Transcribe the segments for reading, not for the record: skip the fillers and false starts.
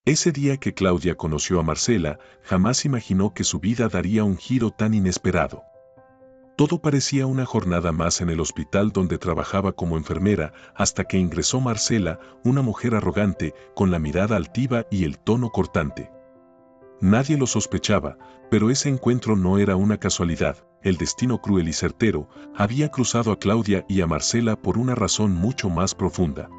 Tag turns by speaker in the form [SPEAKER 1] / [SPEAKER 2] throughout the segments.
[SPEAKER 1] Ese día que Claudia conoció a Marcela, jamás imaginó que su vida daría un giro tan inesperado. Todo parecía una jornada más en el hospital donde trabajaba como enfermera, hasta que ingresó Marcela, una mujer arrogante, con la mirada altiva y el tono cortante. Nadie lo sospechaba, pero ese encuentro no era una casualidad. El destino cruel y certero había cruzado a Claudia y a Marcela por una razón mucho más profunda.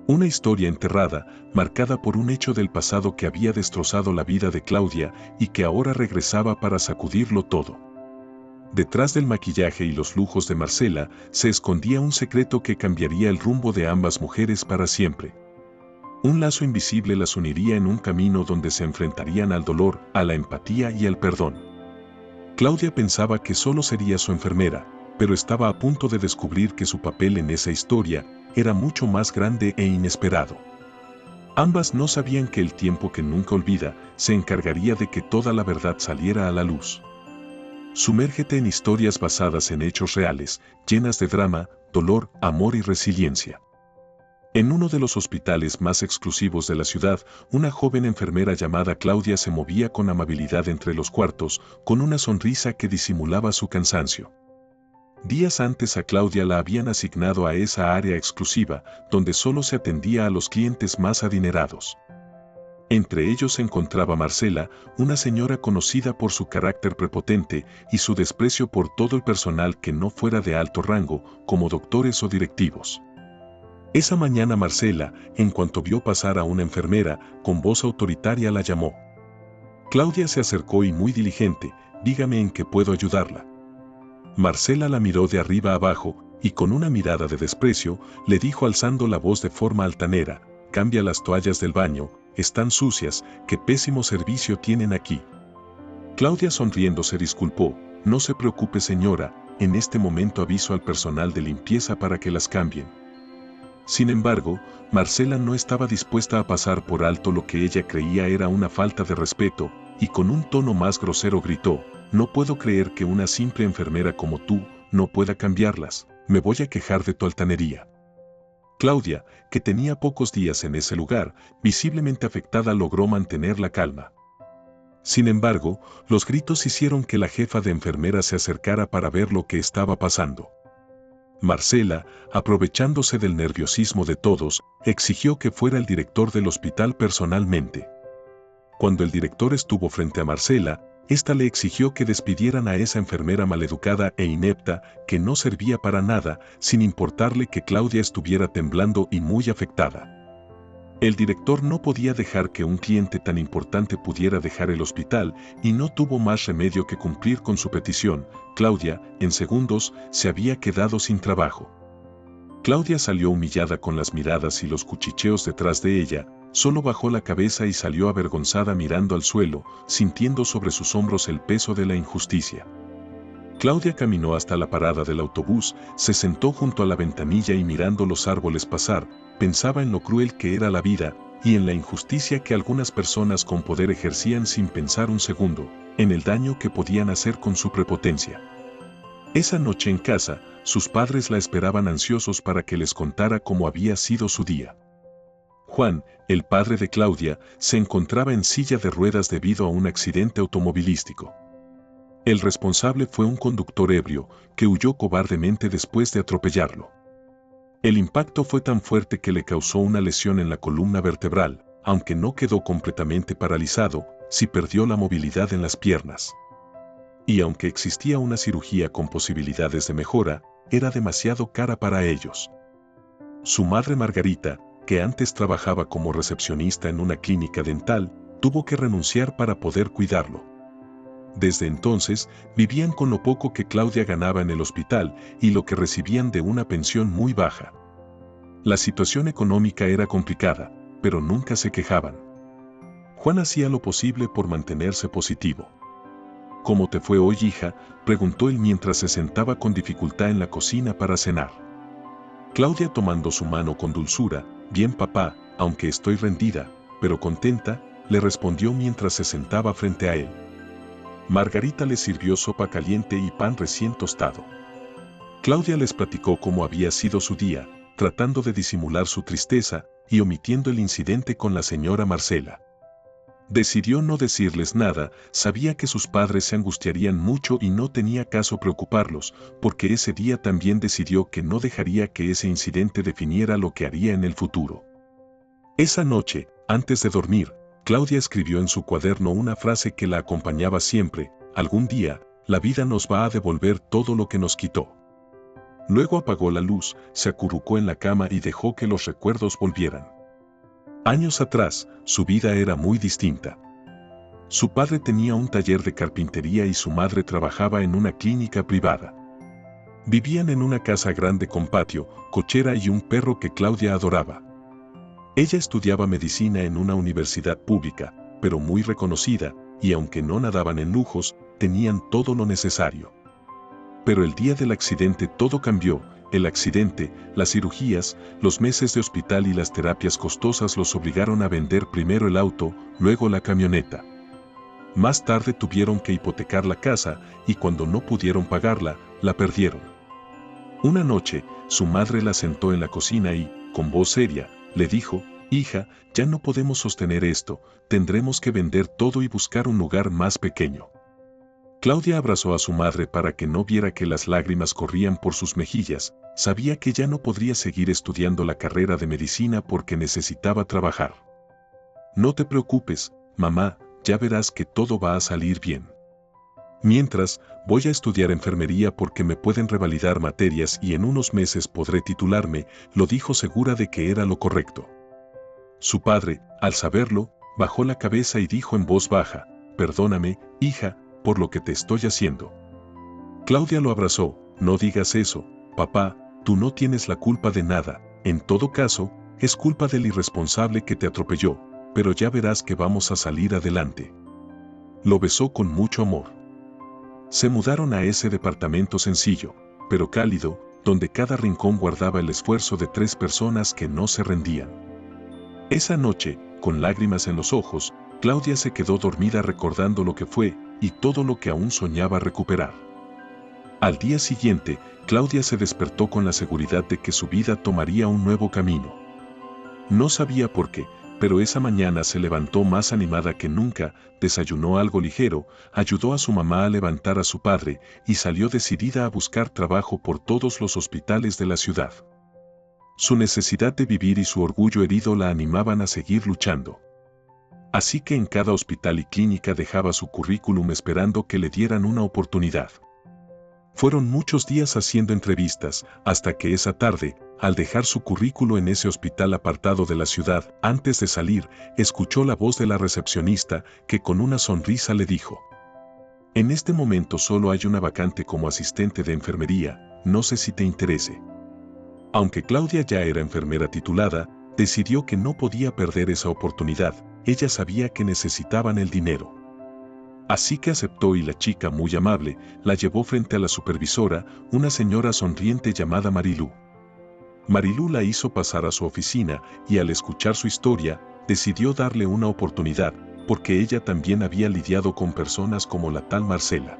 [SPEAKER 1] Una historia enterrada, marcada por un hecho del pasado que había destrozado la vida de Claudia y que ahora regresaba para sacudirlo todo. Detrás del maquillaje y los lujos de Marcela se escondía un secreto que cambiaría el rumbo de ambas mujeres para siempre. Un lazo invisible las uniría en un camino donde se enfrentarían al dolor, a la empatía y al perdón. Claudia pensaba que solo sería su enfermera, pero estaba a punto de descubrir que su papel en esa historia era mucho más grande e inesperado. Ambas no sabían que el tiempo que nunca olvida se encargaría de que toda la verdad saliera a la luz. Sumérgete en historias basadas en hechos reales, llenas de drama, dolor, amor y resiliencia. En uno de los hospitales más exclusivos de la ciudad, una joven enfermera llamada Claudia se movía con amabilidad entre los cuartos, con una sonrisa que disimulaba su cansancio. Días antes a Claudia la habían asignado a esa área exclusiva, donde solo se atendía a los clientes más adinerados. Entre ellos se encontraba Marcela, una señora conocida por su carácter prepotente y su desprecio por todo el personal que no fuera de alto rango, como doctores o directivos. Esa mañana Marcela, en cuanto vio pasar a una enfermera, con voz autoritaria la llamó. Claudia se acercó y muy diligente, dígame en qué puedo ayudarla. Marcela la miró de arriba abajo, y con una mirada de desprecio, le dijo alzando la voz de forma altanera, cambia las toallas del baño, están sucias, qué pésimo servicio tienen aquí. Claudia sonriendo se disculpó, no se preocupe señora, en este momento aviso al personal de limpieza para que las cambien. Sin embargo, Marcela no estaba dispuesta a pasar por alto lo que ella creía era una falta de respeto, y con un tono más grosero gritó, no puedo creer que una simple enfermera como tú no pueda cambiarlas, me voy a quejar de tu altanería. Claudia, que tenía pocos días en ese lugar, visiblemente afectada logró mantener la calma. Sin embargo, los gritos hicieron que la jefa de enfermeras se acercara para ver lo que estaba pasando. Marcela, aprovechándose del nerviosismo de todos, exigió que fuera el director del hospital personalmente. Cuando el director estuvo frente a Marcela, ésta le exigió que despidieran a esa enfermera maleducada e inepta que no servía para nada, sin importarle que Claudia estuviera temblando y muy afectada. El director no podía dejar que un cliente tan importante pudiera dejar el hospital y no tuvo más remedio que cumplir con su petición. Claudia, en segundos, se había quedado sin trabajo. Claudia salió humillada con las miradas y los cuchicheos detrás de ella, solo bajó la cabeza y salió avergonzada mirando al suelo, sintiendo sobre sus hombros el peso de la injusticia. Claudia caminó hasta la parada del autobús, se sentó junto a la ventanilla y mirando los árboles pasar, pensaba en lo cruel que era la vida y en la injusticia que algunas personas con poder ejercían sin pensar un segundo, en el daño que podían hacer con su prepotencia. Esa noche en casa, sus padres la esperaban ansiosos para que les contara cómo había sido su día. Juan, el padre de Claudia, se encontraba en silla de ruedas debido a un accidente automovilístico. El responsable fue un conductor ebrio, que huyó cobardemente después de atropellarlo. El impacto fue tan fuerte que le causó una lesión en la columna vertebral, aunque no quedó completamente paralizado, sí perdió la movilidad en las piernas. Y aunque existía una cirugía con posibilidades de mejora, era demasiado cara para ellos. Su madre Margarita, que antes trabajaba como recepcionista en una clínica dental, tuvo que renunciar para poder cuidarlo. Desde entonces, vivían con lo poco que Claudia ganaba en el hospital y lo que recibían de una pensión muy baja. La situación económica era complicada, pero nunca se quejaban. Juan hacía lo posible por mantenerse positivo. ¿Cómo te fue hoy, hija?, preguntó él mientras se sentaba con dificultad en la cocina para cenar. Claudia, tomando su mano con dulzura, bien papá, aunque estoy rendida, pero contenta, le respondió mientras se sentaba frente a él. Margarita le sirvió sopa caliente y pan recién tostado. Claudia les platicó cómo había sido su día, tratando de disimular su tristeza, y omitiendo el incidente con la señora Marcela. Decidió no decirles nada, sabía que sus padres se angustiarían mucho y no tenía caso preocuparlos, porque ese día también decidió que no dejaría que ese incidente definiera lo que haría en el futuro. Esa noche, antes de dormir, Claudia escribió en su cuaderno una frase que la acompañaba siempre: algún día, la vida nos va a devolver todo lo que nos quitó. Luego apagó la luz, se acurrucó en la cama y dejó que los recuerdos volvieran. Años atrás, su vida era muy distinta. Su padre tenía un taller de carpintería y su madre trabajaba en una clínica privada. Vivían en una casa grande con patio, cochera y un perro que Claudia adoraba. Ella estudiaba medicina en una universidad pública, pero muy reconocida, y aunque no nadaban en lujos, tenían todo lo necesario. Pero el día del accidente todo cambió. El accidente, las cirugías, los meses de hospital y las terapias costosas los obligaron a vender primero el auto, luego la camioneta. Más tarde tuvieron que hipotecar la casa y cuando no pudieron pagarla, la perdieron. Una noche, su madre la sentó en la cocina y, con voz seria, le dijo: «Hija, ya no podemos sostener esto, tendremos que vender todo y buscar un lugar más pequeño». Claudia abrazó a su madre para que no viera que las lágrimas corrían por sus mejillas. Sabía que ya no podría seguir estudiando la carrera de medicina porque necesitaba trabajar. «No te preocupes, mamá, ya verás que todo va a salir bien. Mientras, voy a estudiar enfermería porque me pueden revalidar materias y en unos meses podré titularme», lo dijo segura de que era lo correcto. Su padre, al saberlo, bajó la cabeza y dijo en voz baja: «Perdóname, hija, por lo que te estoy haciendo». Claudia lo abrazó: «No digas eso, papá, tú no tienes la culpa de nada, en todo caso, es culpa del irresponsable que te atropelló, pero ya verás que vamos a salir adelante». Lo besó con mucho amor. Se mudaron a ese departamento sencillo, pero cálido, donde cada rincón guardaba el esfuerzo de 3 personas que no se rendían. Esa noche, con lágrimas en los ojos, Claudia se quedó dormida recordando lo que fue y todo lo que aún soñaba recuperar. Al día siguiente, Claudia se despertó con la seguridad de que su vida tomaría un nuevo camino. No sabía por qué, pero esa mañana se levantó más animada que nunca, desayunó algo ligero, ayudó a su mamá a levantar a su padre y salió decidida a buscar trabajo por todos los hospitales de la ciudad. Su necesidad de vivir y su orgullo herido la animaban a seguir luchando. Así que en cada hospital y clínica dejaba su currículum esperando que le dieran una oportunidad. Fueron muchos días haciendo entrevistas, hasta que esa tarde, al dejar su currículo en ese hospital apartado de la ciudad, antes de salir, escuchó la voz de la recepcionista, que con una sonrisa le dijo: «En este momento solo hay una vacante como asistente de enfermería, no sé si te interese». Aunque Claudia ya era enfermera titulada, decidió que no podía perder esa oportunidad. Ella sabía que necesitaban el dinero. Así que aceptó y la chica, muy amable, la llevó frente a la supervisora, una señora sonriente llamada Marilú. Marilú la hizo pasar a su oficina y al escuchar su historia, decidió darle una oportunidad, porque ella también había lidiado con personas como la tal Marcela.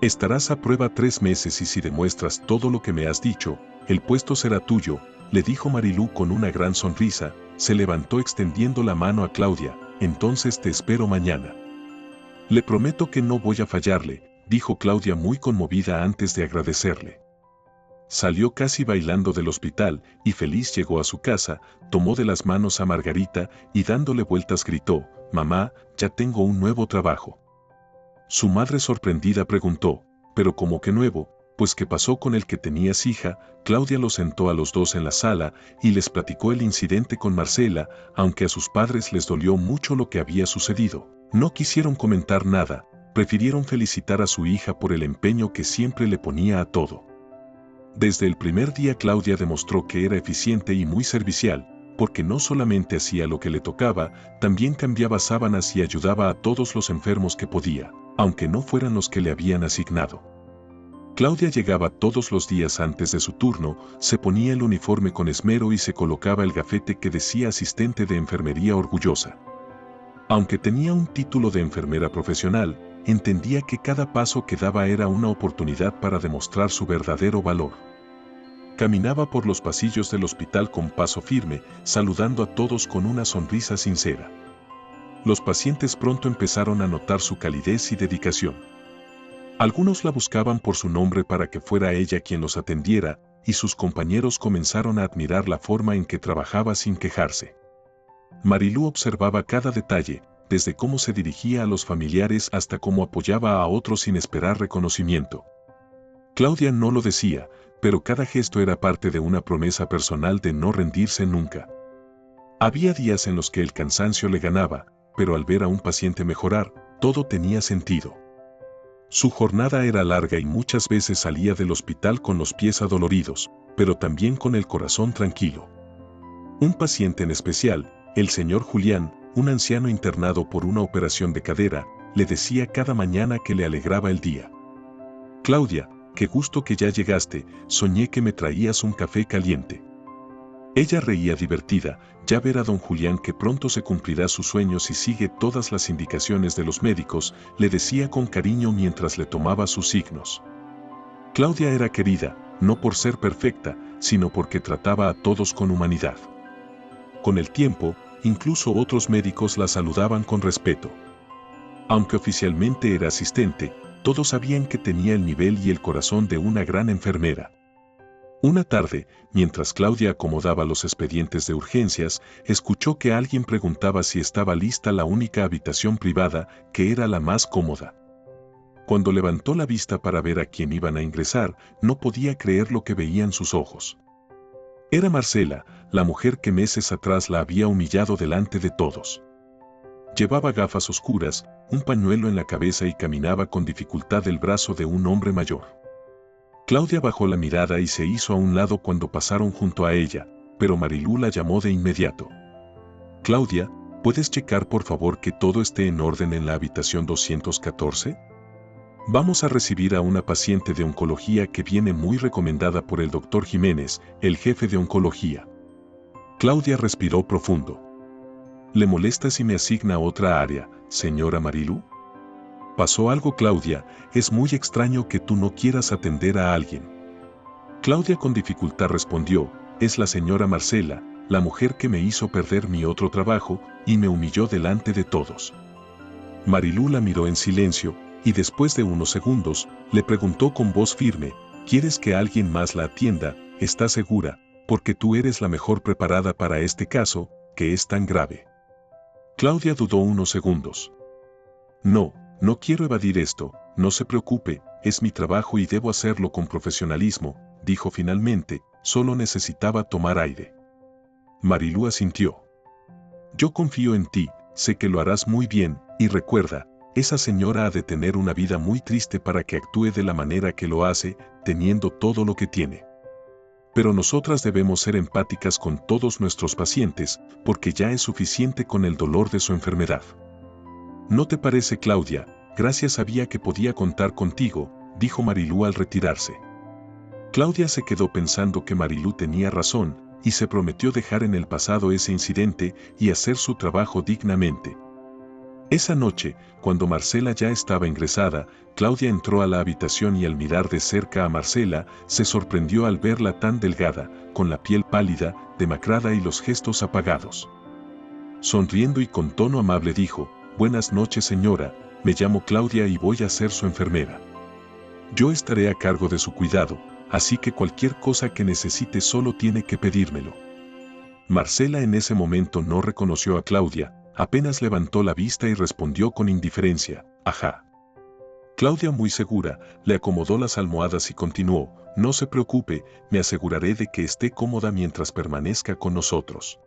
[SPEAKER 1] «Estarás a prueba 3 meses y si demuestras todo lo que me has dicho, el puesto será tuyo», le dijo Marilú con una gran sonrisa. Se levantó extendiendo la mano a Claudia: «Entonces te espero mañana». «Le prometo que no voy a fallarle», dijo Claudia muy conmovida antes de agradecerle. Salió casi bailando del hospital y feliz llegó a su casa, tomó de las manos a Margarita y dándole vueltas gritó: «Mamá, ya tengo un nuevo trabajo». Su madre sorprendida preguntó: «¿Pero cómo que nuevo? Pues ¿qué pasó con el que tenías, hija?». Claudia los sentó a los dos en la sala y les platicó el incidente con Marcela. Aunque a sus padres les dolió mucho lo que había sucedido, no quisieron comentar nada, prefirieron felicitar a su hija por el empeño que siempre le ponía a todo. Desde el primer día Claudia demostró que era eficiente y muy servicial, porque no solamente hacía lo que le tocaba, también cambiaba sábanas y ayudaba a todos los enfermos que podía, aunque no fueran los que le habían asignado. Claudia llegaba todos los días antes de su turno, se ponía el uniforme con esmero y se colocaba el gafete que decía asistente de enfermería orgullosa. Aunque tenía un título de enfermera profesional, entendía que cada paso que daba era una oportunidad para demostrar su verdadero valor. Caminaba por los pasillos del hospital con paso firme, saludando a todos con una sonrisa sincera. Los pacientes pronto empezaron a notar su calidez y dedicación. Algunos la buscaban por su nombre para que fuera ella quien los atendiera, y sus compañeros comenzaron a admirar la forma en que trabajaba sin quejarse. Marilú observaba cada detalle, desde cómo se dirigía a los familiares hasta cómo apoyaba a otros sin esperar reconocimiento. Claudia no lo decía, pero cada gesto era parte de una promesa personal de no rendirse nunca. Había días en los que el cansancio le ganaba, pero al ver a un paciente mejorar, todo tenía sentido. Su jornada era larga y muchas veces salía del hospital con los pies adoloridos, pero también con el corazón tranquilo. Un paciente en especial, el señor Julián, un anciano internado por una operación de cadera, le decía cada mañana que le alegraba el día. Claudia, qué gusto que ya llegaste, soñé que me traías un café caliente. Ella reía divertida, ya ver a don Julián que pronto se cumplirá sus sueños y sigue todas las indicaciones de los médicos, le decía con cariño mientras le tomaba sus signos. Claudia era querida, no por ser perfecta, sino porque trataba a todos con humanidad. Con el tiempo, incluso otros médicos la saludaban con respeto. Aunque oficialmente era asistente, todos sabían que tenía el nivel y el corazón de una gran enfermera. Una tarde, mientras Claudia acomodaba los expedientes de urgencias, escuchó que alguien preguntaba si estaba lista la única habitación privada, que era la más cómoda. Cuando levantó la vista para ver a quién iban a ingresar, no podía creer lo que veían sus ojos. Era Marcela, la mujer que meses atrás la había humillado delante de todos. Llevaba gafas oscuras, un pañuelo en la cabeza y caminaba con dificultad el brazo de un hombre mayor. Claudia bajó la mirada y se hizo a un lado cuando pasaron junto a ella, pero Marilú la llamó de inmediato. Claudia, ¿puedes checar por favor que todo esté en orden en la habitación 214? Vamos a recibir a una paciente de oncología que viene muy recomendada por el doctor Jiménez, el jefe de oncología. Claudia respiró profundo. ¿Le molesta si me asigna otra área, señora Marilú? ¿Pasó algo, Claudia? Es muy extraño que tú no quieras atender a alguien. Claudia con dificultad respondió, es la señora Marcela, la mujer que me hizo perder mi otro trabajo y me humilló delante de todos. Marilú la miró en silencio y después de unos segundos le preguntó con voz firme, ¿quieres que alguien más la atienda? ¿Estás segura? Porque tú eres la mejor preparada para este caso, que es tan grave. Claudia dudó unos segundos. No quiero evadir esto, no se preocupe, es mi trabajo y debo hacerlo con profesionalismo, dijo finalmente, solo necesitaba tomar aire. Marilú asintió. Yo confío en ti, sé que lo harás muy bien, y recuerda, esa señora ha de tener una vida muy triste para que actúe de la manera que lo hace, teniendo todo lo que tiene. Pero nosotras debemos ser empáticas con todos nuestros pacientes, porque ya es suficiente con el dolor de su enfermedad. ¿No te parece, Claudia? Gracias, sabía que podía contar contigo, dijo Marilú al retirarse. Claudia se quedó pensando que Marilú tenía razón, y se prometió dejar en el pasado ese incidente y hacer su trabajo dignamente. Esa noche, cuando Marcela ya estaba ingresada, Claudia entró a la habitación y al mirar de cerca a Marcela, se sorprendió al verla tan delgada, con la piel pálida, demacrada y los gestos apagados. Sonriendo y con tono amable dijo, «Buenas noches, señora, me llamo Claudia y voy a ser su enfermera. Yo estaré a cargo de su cuidado, así que cualquier cosa que necesite solo tiene que pedírmelo». Marcela en ese momento no reconoció a Claudia, apenas levantó la vista y respondió con indiferencia, «Ajá». Claudia, muy segura, le acomodó las almohadas y continuó, «No se preocupe, me aseguraré de que esté cómoda mientras permanezca con nosotros.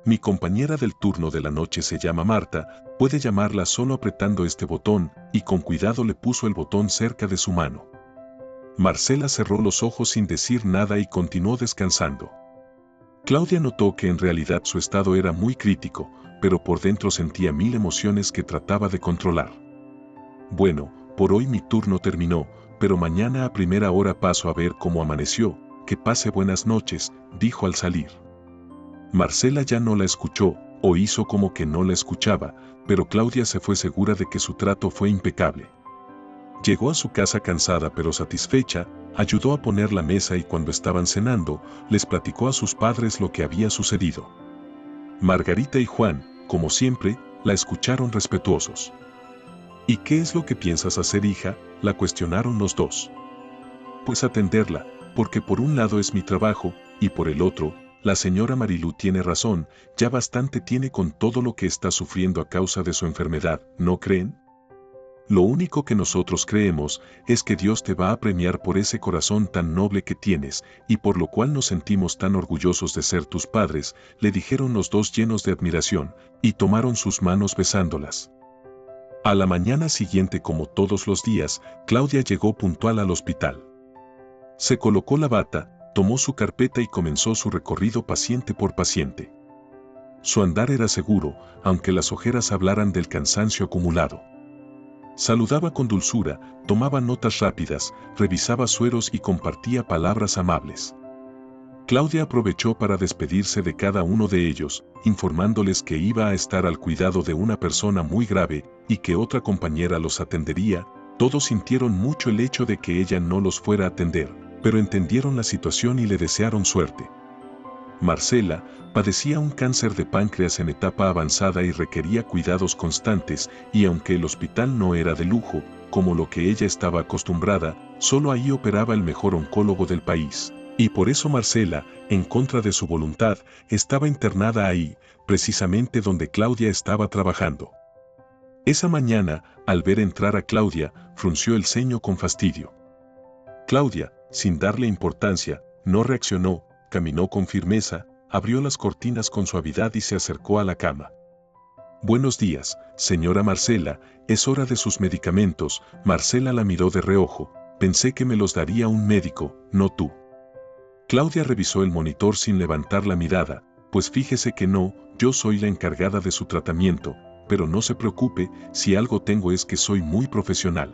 [SPEAKER 1] Mi compañera del turno de la noche se llama Marta, puede llamarla solo apretando este botón», y con cuidado le puso el botón cerca de su mano. Marcela cerró los ojos sin decir nada y continuó descansando. Claudia notó que en realidad su estado era muy crítico, pero por dentro sentía mil emociones que trataba de controlar. «Bueno, por hoy mi turno terminó, pero mañana a primera hora paso a ver cómo amaneció, que pase buenas noches», dijo al salir. Marcela ya no la escuchó, o hizo como que no la escuchaba, pero Claudia se fue segura de que su trato fue impecable. Llegó a su casa cansada pero satisfecha, ayudó a poner la mesa y cuando estaban cenando, les platicó a sus padres lo que había sucedido. Margarita y Juan, como siempre, la escucharon respetuosos. ¿Y qué es lo que piensas hacer, hija?, la cuestionaron los dos. Pues atenderla, porque por un lado es mi trabajo, y por el otro, la señora Marilú tiene razón, ya bastante tiene con todo lo que está sufriendo a causa de su enfermedad, ¿no creen? Lo único que nosotros creemos es que Dios te va a premiar por ese corazón tan noble que tienes, y por lo cual nos sentimos tan orgullosos de ser tus padres, le dijeron los dos llenos de admiración, y tomaron sus manos besándolas. A la mañana siguiente, como todos los días, Claudia llegó puntual al hospital. Se colocó la bata, tomó su carpeta y comenzó su recorrido paciente por paciente. Su andar era seguro, aunque las ojeras hablaran del cansancio acumulado. Saludaba con dulzura, tomaba notas rápidas, revisaba sueros y compartía palabras amables. Claudia aprovechó para despedirse de cada uno de ellos, informándoles que iba a estar al cuidado de una persona muy grave y que otra compañera los atendería. Todos sintieron mucho el hecho de que ella no los fuera a atender, pero entendieron la situación y le desearon suerte. Marcela padecía un cáncer de páncreas en etapa avanzada y requería cuidados constantes, y aunque el hospital no era de lujo, como lo que ella estaba acostumbrada, solo ahí operaba el mejor oncólogo del país. Y por eso Marcela, en contra de su voluntad, estaba internada ahí, precisamente donde Claudia estaba trabajando. Esa mañana, al ver entrar a Claudia, frunció el ceño con fastidio. Claudia, sin darle importancia, no reaccionó, caminó con firmeza, abrió las cortinas con suavidad y se acercó a la cama. «Buenos días, señora Marcela, es hora de sus medicamentos». Marcela la miró de reojo. «Pensé que me los daría un médico, no tú». Claudia revisó el monitor sin levantar la mirada. «Pues fíjese que no, yo soy la encargada de su tratamiento, pero no se preocupe, si algo tengo es que soy muy profesional».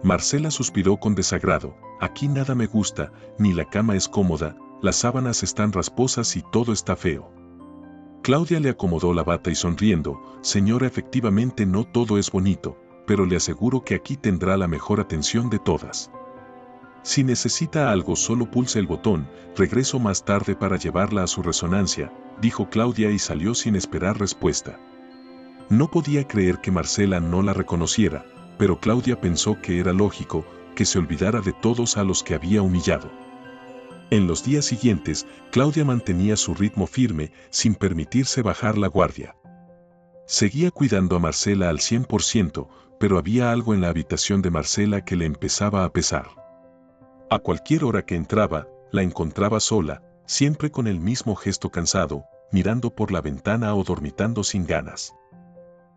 [SPEAKER 1] Marcela suspiró con desagrado. «Aquí nada me gusta, ni la cama es cómoda, las sábanas están rasposas y todo está feo». Claudia le acomodó la bata y sonriendo, «Señora, efectivamente no todo es bonito, pero le aseguro que aquí tendrá la mejor atención de todas. Si necesita algo solo pulse el botón, regreso más tarde para llevarla a su resonancia», dijo Claudia y salió sin esperar respuesta. No podía creer que Marcela no la reconociera, pero Claudia pensó que era lógico que se olvidara de todos a los que había humillado. En los días siguientes, Claudia mantenía su ritmo firme, sin permitirse bajar la guardia. Seguía cuidando a Marcela al 100%, pero había algo en la habitación de Marcela que le empezaba a pesar. A cualquier hora que entraba, la encontraba sola, siempre con el mismo gesto cansado, mirando por la ventana o dormitando sin ganas.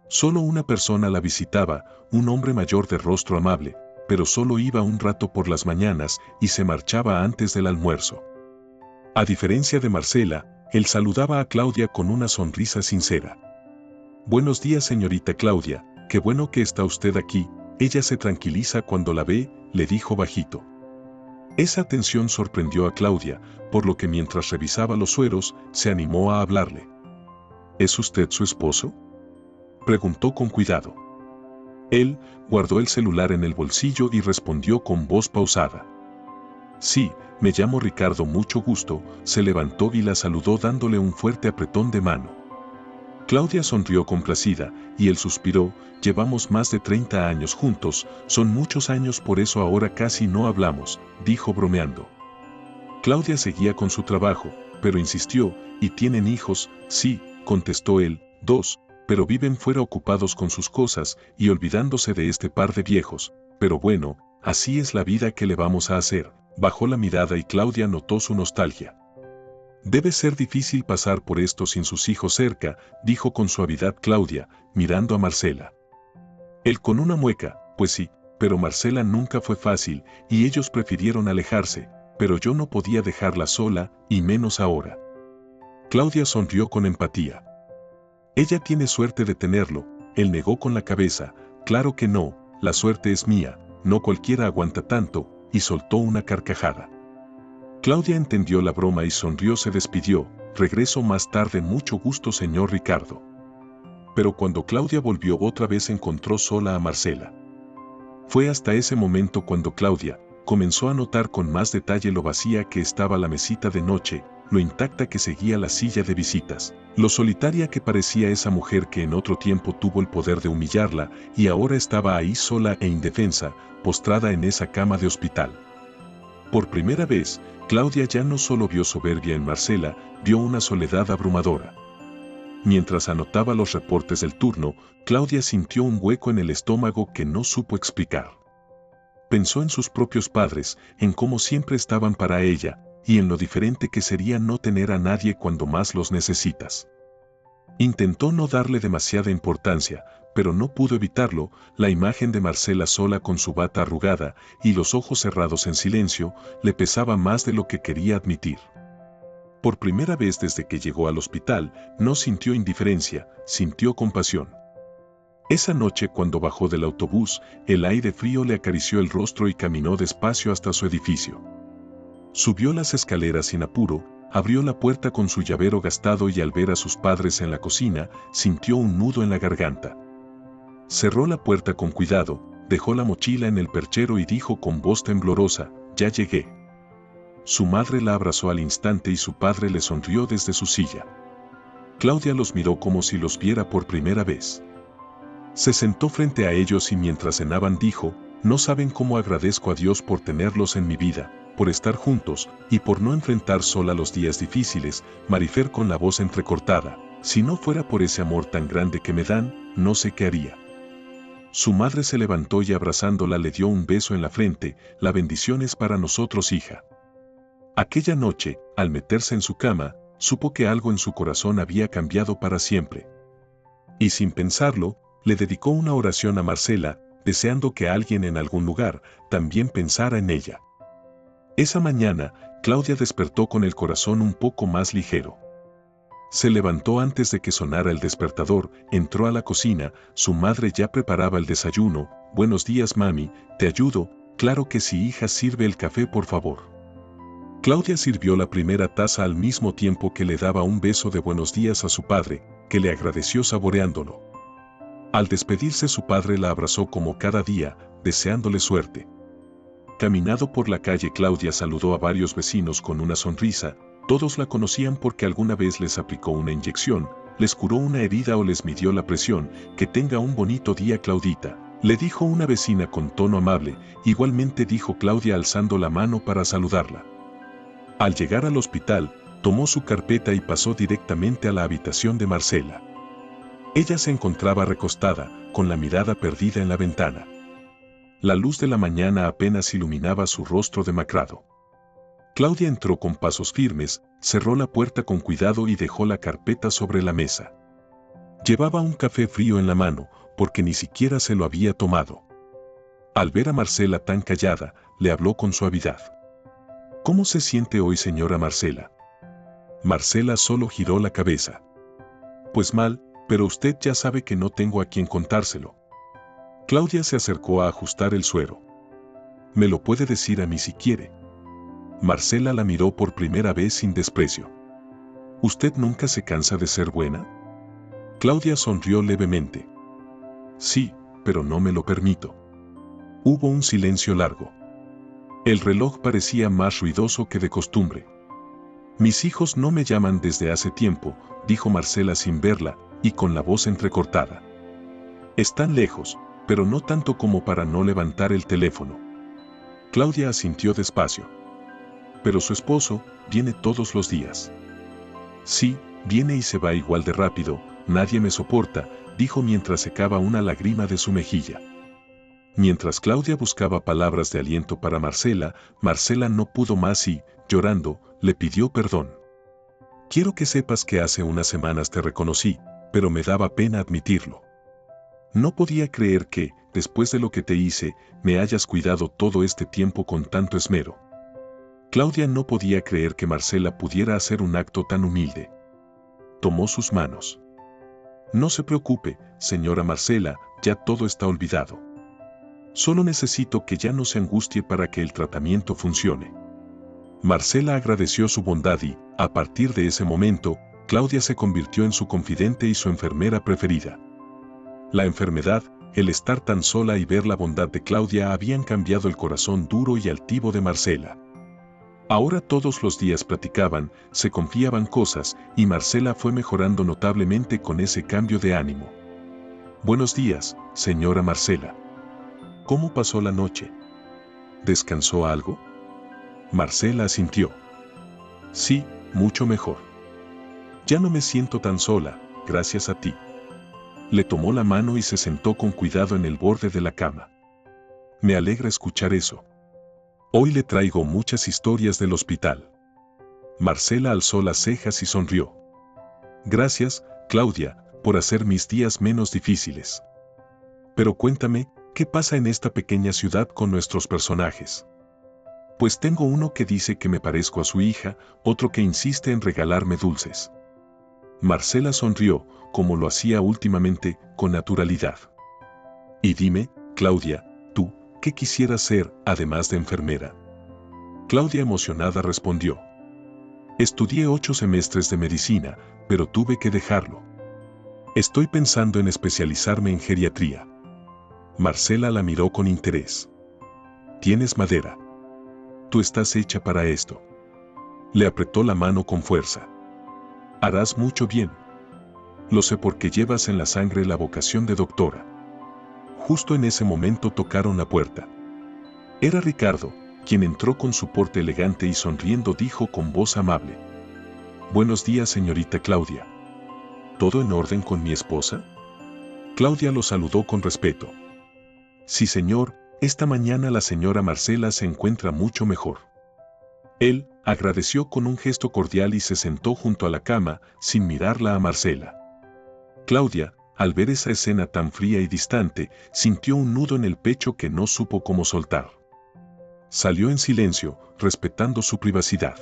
[SPEAKER 1] Solo una persona la visitaba, un hombre mayor de rostro amable, pero solo iba un rato por las mañanas y se marchaba antes del almuerzo. A diferencia de Marcela, él saludaba a Claudia con una sonrisa sincera. «Buenos días, señorita Claudia, qué bueno que está usted aquí». Ella se tranquiliza cuando la ve, le dijo bajito. Esa atención sorprendió a Claudia, por lo que mientras revisaba los sueros, se animó a hablarle. «¿Es usted su esposo?», preguntó con cuidado. Él guardó el celular en el bolsillo y respondió con voz pausada. «Sí, me llamo Ricardo, mucho gusto». Se levantó y la saludó dándole un fuerte apretón de mano. Claudia sonrió complacida, y él suspiró. «Llevamos más de 30 años juntos, son muchos años, por eso ahora casi no hablamos», dijo bromeando. Claudia seguía con su trabajo, pero insistió. «¿Y tienen hijos?». «Sí», contestó él, «2, pero viven fuera ocupados con sus cosas y olvidándose de este par de viejos. Pero bueno, así es la vida, ¿qué le vamos a hacer?». Bajó la mirada y Claudia notó su nostalgia. «Debe ser difícil pasar por esto sin sus hijos cerca», dijo con suavidad Claudia, mirando a Marcela. Él con una mueca, «Pues sí, pero Marcela nunca fue fácil y ellos prefirieron alejarse, pero yo no podía dejarla sola, y menos ahora». Claudia sonrió con empatía. «Ella tiene suerte de tenerlo», él negó con la cabeza. «Claro que no, la suerte es mía, no cualquiera aguanta tanto», y soltó una carcajada. Claudia entendió la broma y sonrió. Se despidió. «Regreso más tarde, mucho gusto, señor Ricardo». Pero cuando Claudia volvió otra vez encontró sola a Marcela. Fue hasta ese momento cuando Claudia comenzó a notar con más detalle lo vacía que estaba la mesita de noche, lo intacta que seguía la silla de visitas, lo solitaria que parecía esa mujer que en otro tiempo tuvo el poder de humillarla y ahora estaba ahí sola e indefensa, postrada en esa cama de hospital. Por primera vez, Claudia ya no solo vio soberbia en Marcela, vio una soledad abrumadora. Mientras anotaba los reportes del turno, Claudia sintió un hueco en el estómago que no supo explicar. Pensó en sus propios padres, en cómo siempre estaban para ella, y en lo diferente que sería no tener a nadie cuando más los necesitas. Intentó no darle demasiada importancia, pero no pudo evitarlo. La imagen de Marcela sola con su bata arrugada y los ojos cerrados en silencio, le pesaba más de lo que quería admitir. Por primera vez desde que llegó al hospital, no sintió indiferencia, sintió compasión. Esa noche cuando bajó del autobús, el aire frío le acarició el rostro y caminó despacio hasta su edificio. Subió las escaleras sin apuro, abrió la puerta con su llavero gastado y al ver a sus padres en la cocina, sintió un nudo en la garganta. Cerró la puerta con cuidado, dejó la mochila en el perchero y dijo con voz temblorosa, «Ya llegué». Su madre la abrazó al instante y su padre le sonrió desde su silla. Claudia los miró como si los viera por primera vez. Se sentó frente a ellos y mientras cenaban dijo, «No saben cómo agradezco a Dios por tenerlos en mi vida, por estar juntos y por no enfrentar sola los días difíciles». Marifer con la voz entrecortada, «Si no fuera por ese amor tan grande que me dan, no sé qué haría». Su madre se levantó y abrazándola le dio un beso en la frente, «La bendición es para nosotros, hija». Aquella noche, al meterse en su cama, supo que algo en su corazón había cambiado para siempre. Y sin pensarlo, le dedicó una oración a Marcela, deseando que alguien en algún lugar también pensara en ella. Esa mañana, Claudia despertó con el corazón un poco más ligero. Se levantó antes de que sonara el despertador, entró a la cocina, su madre ya preparaba el desayuno. «Buenos días, mami, ¿te ayudo?» «Claro que sí, hija, sirve el café, por favor». Claudia sirvió la primera taza al mismo tiempo que le daba un beso de buenos días a su padre, que le agradeció saboreándolo. Al despedirse su padre la abrazó como cada día, deseándole suerte. Caminando por la calle, Claudia saludó a varios vecinos con una sonrisa. Todos la conocían porque alguna vez les aplicó una inyección, les curó una herida o les midió la presión. «Que tenga un bonito día, Claudita», le dijo una vecina con tono amable. «Igualmente», dijo Claudia alzando la mano para saludarla. Al llegar al hospital, tomó su carpeta y pasó directamente a la habitación de Marcela. Ella se encontraba recostada, con la mirada perdida en la ventana. La luz de la mañana apenas iluminaba su rostro demacrado. Claudia entró con pasos firmes, cerró la puerta con cuidado y dejó la carpeta sobre la mesa. Llevaba un café frío en la mano, porque ni siquiera se lo había tomado. Al ver a Marcela tan callada, le habló con suavidad. «¿Cómo se siente hoy, señora Marcela?» Marcela solo giró la cabeza. «Pues mal, pero usted ya sabe que no tengo a quien contárselo». Claudia se acercó a ajustar el suero. «Me lo puede decir a mí si quiere». Marcela la miró por primera vez sin desprecio. «¿Usted nunca se cansa de ser buena?» Claudia sonrió levemente. «Sí, pero no me lo permito». Hubo un silencio largo. El reloj parecía más ruidoso que de costumbre. «Mis hijos no me llaman desde hace tiempo», dijo Marcela sin verla, y con la voz entrecortada. «Están lejos, pero no tanto como para no levantar el teléfono». Claudia asintió despacio. «Pero su esposo viene todos los días». «Sí, viene y se va igual de rápido, nadie me soporta», dijo mientras secaba una lágrima de su mejilla. Mientras Claudia buscaba palabras de aliento para Marcela, Marcela no pudo más y, llorando, le pidió perdón. «Quiero que sepas que hace unas semanas te reconocí, pero me daba pena admitirlo. No podía creer que, después de lo que te hice, me hayas cuidado todo este tiempo con tanto esmero». Claudia no podía creer que Marcela pudiera hacer un acto tan humilde. Tomó sus manos. «No se preocupe, señora Marcela, ya todo está olvidado. Solo necesito que ya no se angustie para que el tratamiento funcione». Marcela agradeció su bondad y, a partir de ese momento, Claudia se convirtió en su confidente y su enfermera preferida. La enfermedad, El estar tan sola y ver la bondad de Claudia habían cambiado el corazón duro y altivo de Marcela. Ahora todos los días platicaban, se confiaban cosas, y Marcela fue mejorando notablemente con ese cambio de ánimo. Buenos días, señora Marcela. ¿Cómo pasó la noche? ¿Descansó algo? Marcela asintió. Sí, mucho mejor. Ya no me siento tan sola, gracias a ti. Le tomó la mano y se sentó con cuidado en el borde de la cama. Me alegra escuchar eso. Hoy le traigo muchas historias del hospital. Marcela alzó las cejas y sonrió. Gracias, Claudia, por hacer mis días menos difíciles. Pero cuéntame, ¿qué pasa en esta pequeña ciudad con nuestros personajes? Pues tengo uno que dice que me parezco a su hija, otro que insiste en regalarme dulces. Marcela sonrió, como lo hacía últimamente, con naturalidad. Y dime, Claudia, ¿tú qué quisieras ser, además de enfermera? Claudia emocionada respondió. Estudié 8 semestres de medicina, pero tuve que dejarlo. Estoy pensando en especializarme en geriatría. Marcela la miró con interés. Tienes madera. Tú estás hecha para esto. Le apretó la mano con fuerza. Harás mucho bien. Lo sé porque llevas en la sangre la vocación de doctora. Justo en ese momento tocaron la puerta. Era Ricardo, quien entró con su porte elegante y sonriendo dijo con voz amable. Buenos días, señorita Claudia. ¿Todo en orden con mi esposa? Claudia lo saludó con respeto. Sí, señor, esta mañana la señora Marcela se encuentra mucho mejor. Él agradeció con un gesto cordial y se sentó junto a la cama, sin mirarla a Marcela. Claudia, al ver esa escena tan fría y distante, sintió un nudo en el pecho que no supo cómo soltar. Salió en silencio, respetando su privacidad.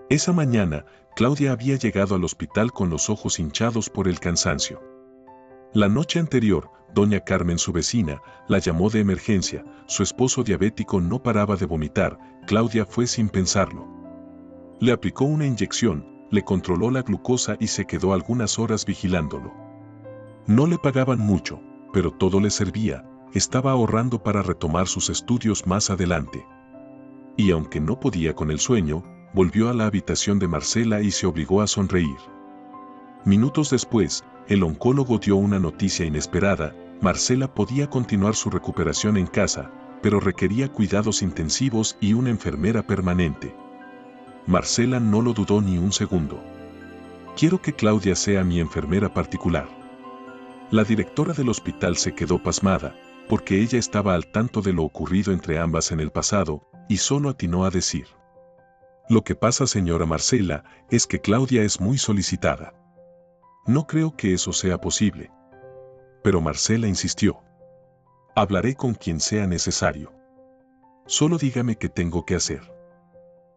[SPEAKER 1] Esa mañana, Claudia había llegado al hospital con los ojos hinchados por el cansancio. La noche anterior, doña Carmen, su vecina, la llamó de emergencia, su esposo diabético no paraba de vomitar, Claudia fue sin pensarlo. Le aplicó una inyección, le controló la glucosa y se quedó algunas horas vigilándolo. No le pagaban mucho, pero todo le servía, estaba ahorrando para retomar sus estudios más adelante. Y aunque no podía con el sueño, volvió a la habitación de Marcela y se obligó a sonreír. Minutos después, el oncólogo dio una noticia inesperada: Marcela podía continuar su recuperación en casa, pero requería cuidados intensivos y una enfermera permanente. Marcela no lo dudó ni un segundo. Quiero que Claudia sea mi enfermera particular. La directora del hospital se quedó pasmada, porque ella estaba al tanto de lo ocurrido entre ambas en el pasado, y solo atinó a decir: Lo que pasa, señora Marcela, es que Claudia es muy solicitada. No creo que eso sea posible. Pero Marcela insistió. Hablaré con quien sea necesario. Solo dígame qué tengo que hacer.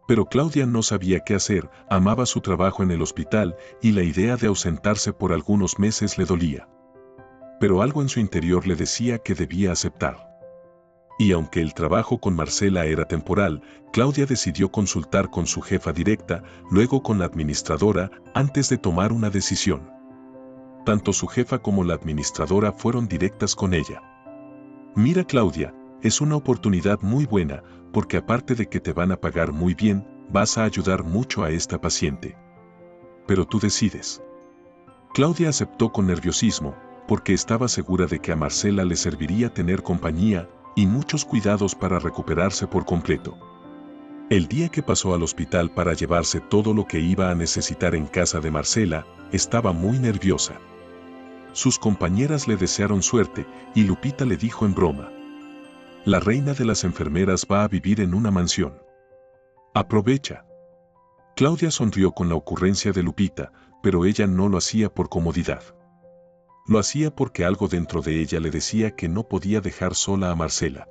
[SPEAKER 1] Pero Claudia no sabía qué hacer, amaba su trabajo en el hospital y la idea de ausentarse por algunos meses le dolía. Pero algo en su interior le decía que debía aceptar. Y aunque el trabajo con Marcela era temporal, Claudia decidió consultar con su jefa directa, luego con la administradora, antes de tomar una decisión. Tanto su jefa como la administradora fueron directas con ella. Mira, Claudia, es una oportunidad muy buena, porque aparte de que te van a pagar muy bien, vas a ayudar mucho a esta paciente. Pero tú decides. Claudia aceptó con nerviosismo, porque estaba segura de que a Marcela le serviría tener compañía y muchos cuidados para recuperarse por completo. El día que pasó al hospital para llevarse todo lo que iba a necesitar en casa de Marcela, estaba muy nerviosa. Sus compañeras le desearon suerte y Lupita le dijo en broma: La reina de las enfermeras va a vivir en una mansión. Aprovecha. Claudia sonrió con la ocurrencia de Lupita, pero ella no lo hacía por comodidad. Lo hacía porque algo dentro de ella le decía que no podía dejar sola a Marcela.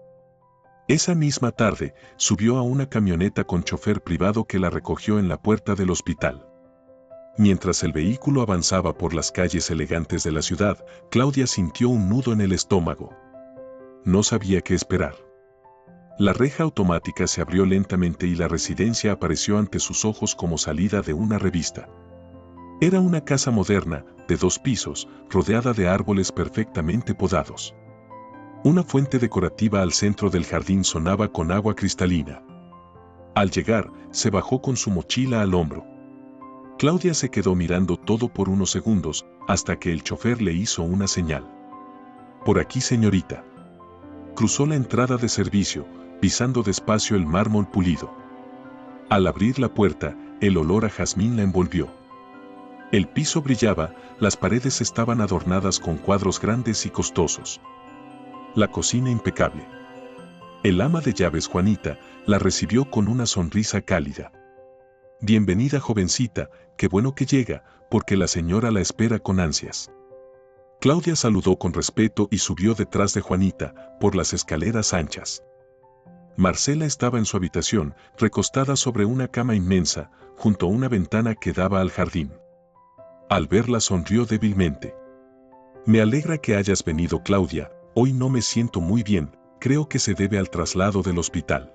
[SPEAKER 1] Esa misma tarde, subió a una camioneta con chofer privado que la recogió en la puerta del hospital. Mientras el vehículo avanzaba por las calles elegantes de la ciudad, Claudia sintió un nudo en el estómago. No sabía qué esperar. La reja automática se abrió lentamente y la residencia apareció ante sus ojos como salida de una revista. Era una casa moderna, de 2 pisos, rodeada de árboles perfectamente podados. Una fuente decorativa al centro del jardín sonaba con agua cristalina. Al llegar, se bajó con su mochila al hombro. Claudia se quedó mirando todo por unos segundos, hasta que el chofer le hizo una señal. «Por aquí, señorita». Cruzó la entrada de servicio, pisando despacio el mármol pulido. Al abrir la puerta, el olor a jazmín la envolvió. El piso brillaba, las paredes estaban adornadas con cuadros grandes y costosos. La cocina impecable. El ama de llaves Juanita la recibió con una sonrisa cálida. «Bienvenida, jovencita, qué bueno que llega, porque la señora la espera con ansias». Claudia saludó con respeto y subió detrás de Juanita, por las escaleras anchas. Marcela estaba en su habitación, recostada sobre una cama inmensa, junto a una ventana que daba al jardín. Al verla sonrió débilmente. «Me alegra que hayas venido, Claudia, hoy no me siento muy bien, creo que se debe al traslado del hospital».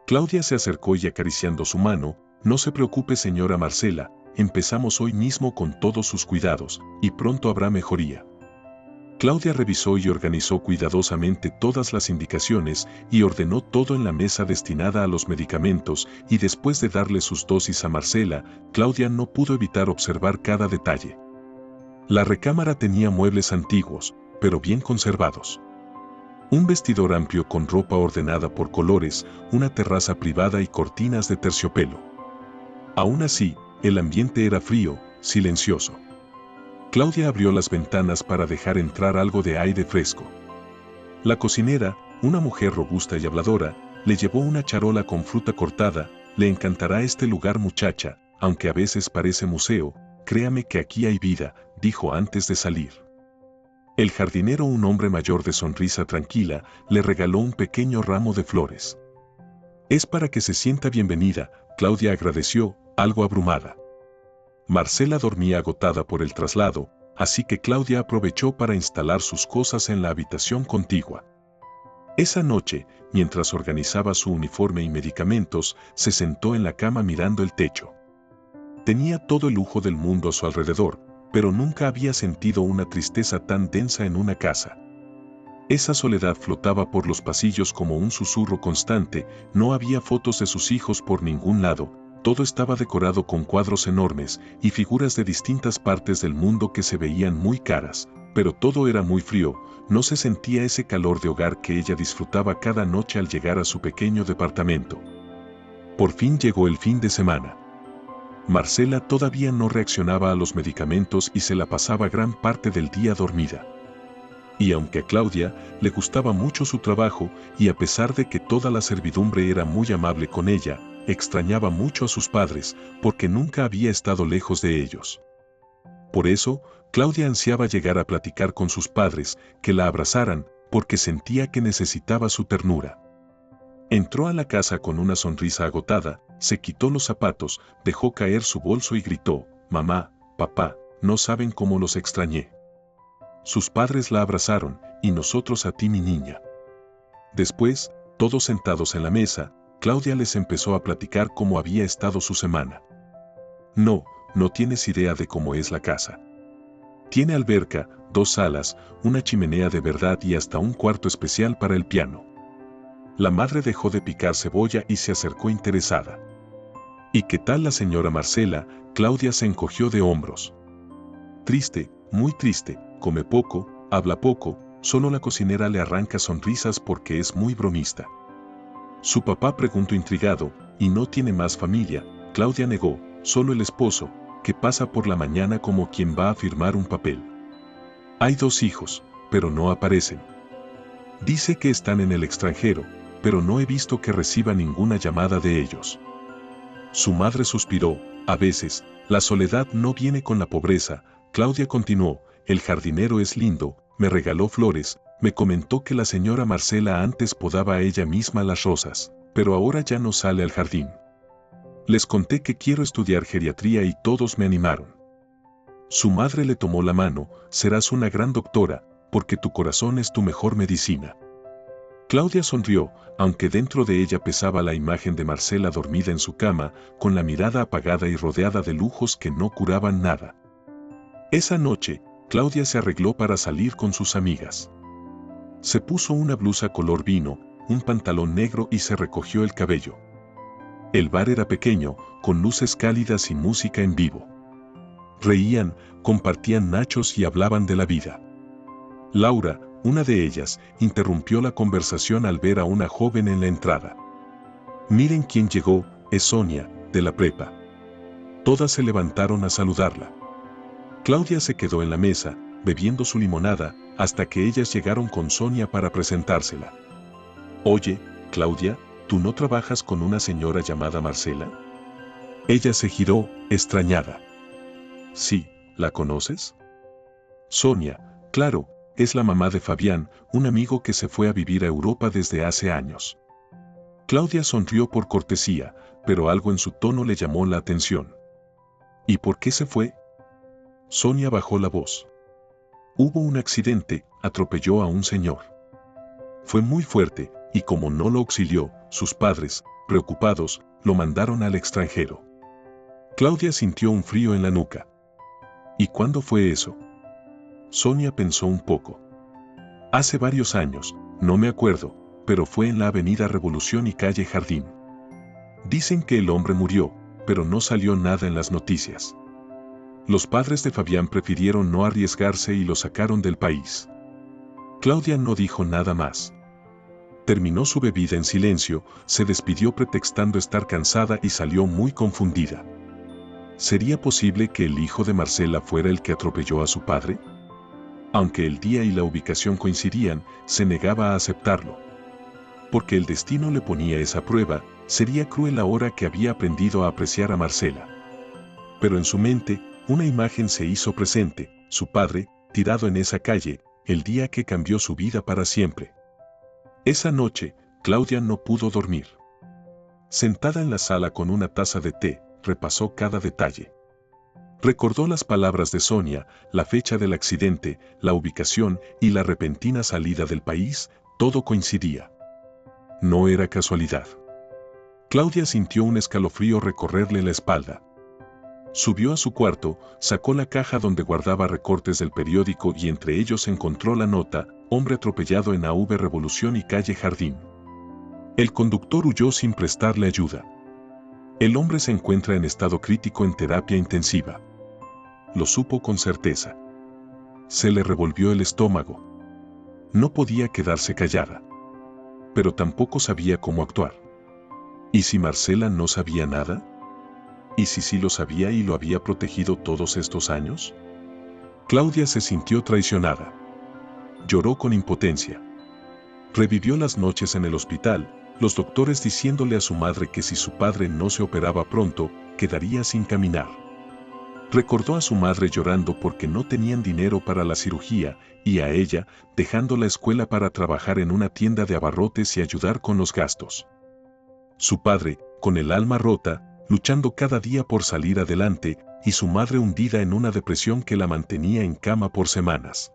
[SPEAKER 1] Claudia se acercó y acariciando su mano, «No se preocupe, señora Marcela, empezamos hoy mismo con todos sus cuidados, y pronto habrá mejoría». Claudia revisó y organizó cuidadosamente todas las indicaciones y ordenó todo en la mesa destinada a los medicamentos, y después de darle sus dosis a Marcela, Claudia no pudo evitar observar cada detalle. La recámara tenía muebles antiguos, pero bien conservados. Un vestidor amplio con ropa ordenada por colores, una terraza privada y cortinas de terciopelo. Aún así, el ambiente era frío, silencioso. Claudia abrió las ventanas para dejar entrar algo de aire fresco. La cocinera, una mujer robusta y habladora, le llevó una charola con fruta cortada. «Le encantará este lugar, muchacha, aunque a veces parece museo, créame que aquí hay vida», dijo antes de salir. El jardinero, un hombre mayor de sonrisa tranquila, le regaló un pequeño ramo de flores. «Es para que se sienta bienvenida», Claudia agradeció, algo abrumada. Marcela dormía agotada por el traslado, así que Claudia aprovechó para instalar sus cosas en la habitación contigua. Esa noche, mientras organizaba su uniforme y medicamentos, se sentó en la cama mirando el techo. Tenía todo el lujo del mundo a su alrededor, pero nunca había sentido una tristeza tan densa en una casa. Esa soledad flotaba por los pasillos como un susurro constante, no había fotos de sus hijos por ningún lado. Todo estaba decorado con cuadros enormes y figuras de distintas partes del mundo que se veían muy caras, pero todo era muy frío, no se sentía ese calor de hogar que ella disfrutaba cada noche al llegar a su pequeño departamento. Por fin llegó el fin de semana. Marcela todavía no reaccionaba a los medicamentos y se la pasaba gran parte del día dormida. Y aunque a Claudia le gustaba mucho su trabajo, y a pesar de que toda la servidumbre era muy amable con ella, extrañaba mucho a sus padres, porque nunca había estado lejos de ellos. Por eso, Claudia ansiaba llegar a platicar con sus padres, que la abrazaran, porque sentía que necesitaba su ternura. Entró a la casa con una sonrisa agotada, se quitó los zapatos, dejó caer su bolso y gritó: «Mamá, papá, no saben cómo los extrañé». Sus padres la abrazaron: «Y nosotros a ti, mi niña». Después, todos sentados en la mesa, Claudia les empezó a platicar cómo había estado su semana. «No tienes idea de cómo es la casa. Tiene alberca, 2 salas, una chimenea de verdad y hasta un cuarto especial para el piano». La madre dejó de picar cebolla y se acercó interesada. «¿Y qué tal la señora Marcela?». Claudia se encogió de hombros. «Triste, muy triste, come poco, habla poco, solo la cocinera le arranca sonrisas porque es muy bromista». Su papá preguntó intrigado: «¿Y no tiene más familia?». Claudia negó: «Solo el esposo, que pasa por la mañana como quien va a firmar un papel. Hay 2 hijos, pero no aparecen. Dice que están en el extranjero, pero no he visto que reciba ninguna llamada de ellos». Su madre suspiró: «A veces, la soledad no viene con la pobreza». Claudia continuó: «El jardinero es lindo, me regaló flores, me comentó que la señora Marcela antes podaba ella misma las rosas, pero ahora ya no sale al jardín. Les conté que quiero estudiar geriatría y todos me animaron». Su madre le tomó la mano: «Serás una gran doctora, porque tu corazón es tu mejor medicina». Claudia sonrió, aunque dentro de ella pesaba la imagen de Marcela dormida en su cama, con la mirada apagada y rodeada de lujos que no curaban nada. Esa noche, Claudia se arregló para salir con sus amigas. Se puso una blusa color vino, un pantalón negro y se recogió el cabello. El bar era pequeño, con luces cálidas y música en vivo. Reían, compartían nachos y hablaban de la vida. Laura, una de ellas, interrumpió la conversación al ver a una joven en la entrada. «Miren quién llegó, es Sonia, de la prepa». Todas se levantaron a saludarla. Claudia se quedó en la mesa, bebiendo su limonada, hasta que ellas llegaron con Sonia para presentársela. «Oye, Claudia, ¿tú no trabajas con una señora llamada Marcela?» Ella se giró, extrañada. «Sí, ¿la conoces?» «Sonia, claro, es la mamá de Fabián, un amigo que se fue a vivir a Europa desde hace años». Claudia sonrió por cortesía, pero algo en su tono le llamó la atención. «¿Y por qué se fue?» Sonia bajó la voz. «Hubo un accidente, atropelló a un señor. Fue muy fuerte, y como no lo auxilió, sus padres, preocupados, lo mandaron al extranjero». Claudia sintió un frío en la nuca. «¿Y cuándo fue eso?» Sonia pensó un poco. «Hace varios años, no me acuerdo, pero fue en la avenida Revolución y calle Jardín. Dicen que el hombre murió, pero no salió nada en las noticias. Los padres de Fabián prefirieron no arriesgarse y lo sacaron del país». Claudia no dijo nada más. Terminó su bebida en silencio, se despidió pretextando estar cansada y salió muy confundida. ¿Sería posible que el hijo de Marcela fuera el que atropelló a su padre? Aunque el día y la ubicación coincidían, se negaba a aceptarlo. Porque el destino le ponía esa prueba, sería cruel ahora que había aprendido a apreciar a Marcela. Pero en su mente, una imagen se hizo presente, su padre, tirado en esa calle, el día que cambió su vida para siempre. Esa noche, Claudia no pudo dormir. Sentada en la sala con una taza de té, repasó cada detalle. Recordó las palabras de Sonia, la fecha del accidente, la ubicación y la repentina salida del país, todo coincidía. No era casualidad. Claudia sintió un escalofrío recorrerle la espalda. Subió a su cuarto, sacó la caja donde guardaba recortes del periódico y entre ellos encontró la nota: hombre atropellado en AV Revolución y calle Jardín. El conductor huyó sin prestarle ayuda. El hombre se encuentra en estado crítico en terapia intensiva. Lo supo con certeza. Se le revolvió el estómago. No podía quedarse callada. Pero tampoco sabía cómo actuar. ¿Y si Marcela no sabía nada? ¿Y si sí lo sabía y lo había protegido todos estos años? Claudia se sintió traicionada. Lloró con impotencia. Revivió las noches en el hospital, los doctores diciéndole a su madre que si su padre no se operaba pronto, quedaría sin caminar. Recordó a su madre llorando porque no tenían dinero para la cirugía, y a ella, dejando la escuela para trabajar en una tienda de abarrotes y ayudar con los gastos. Su padre, con el alma rota, luchando cada día por salir adelante, y su madre hundida en una depresión que la mantenía en cama por semanas.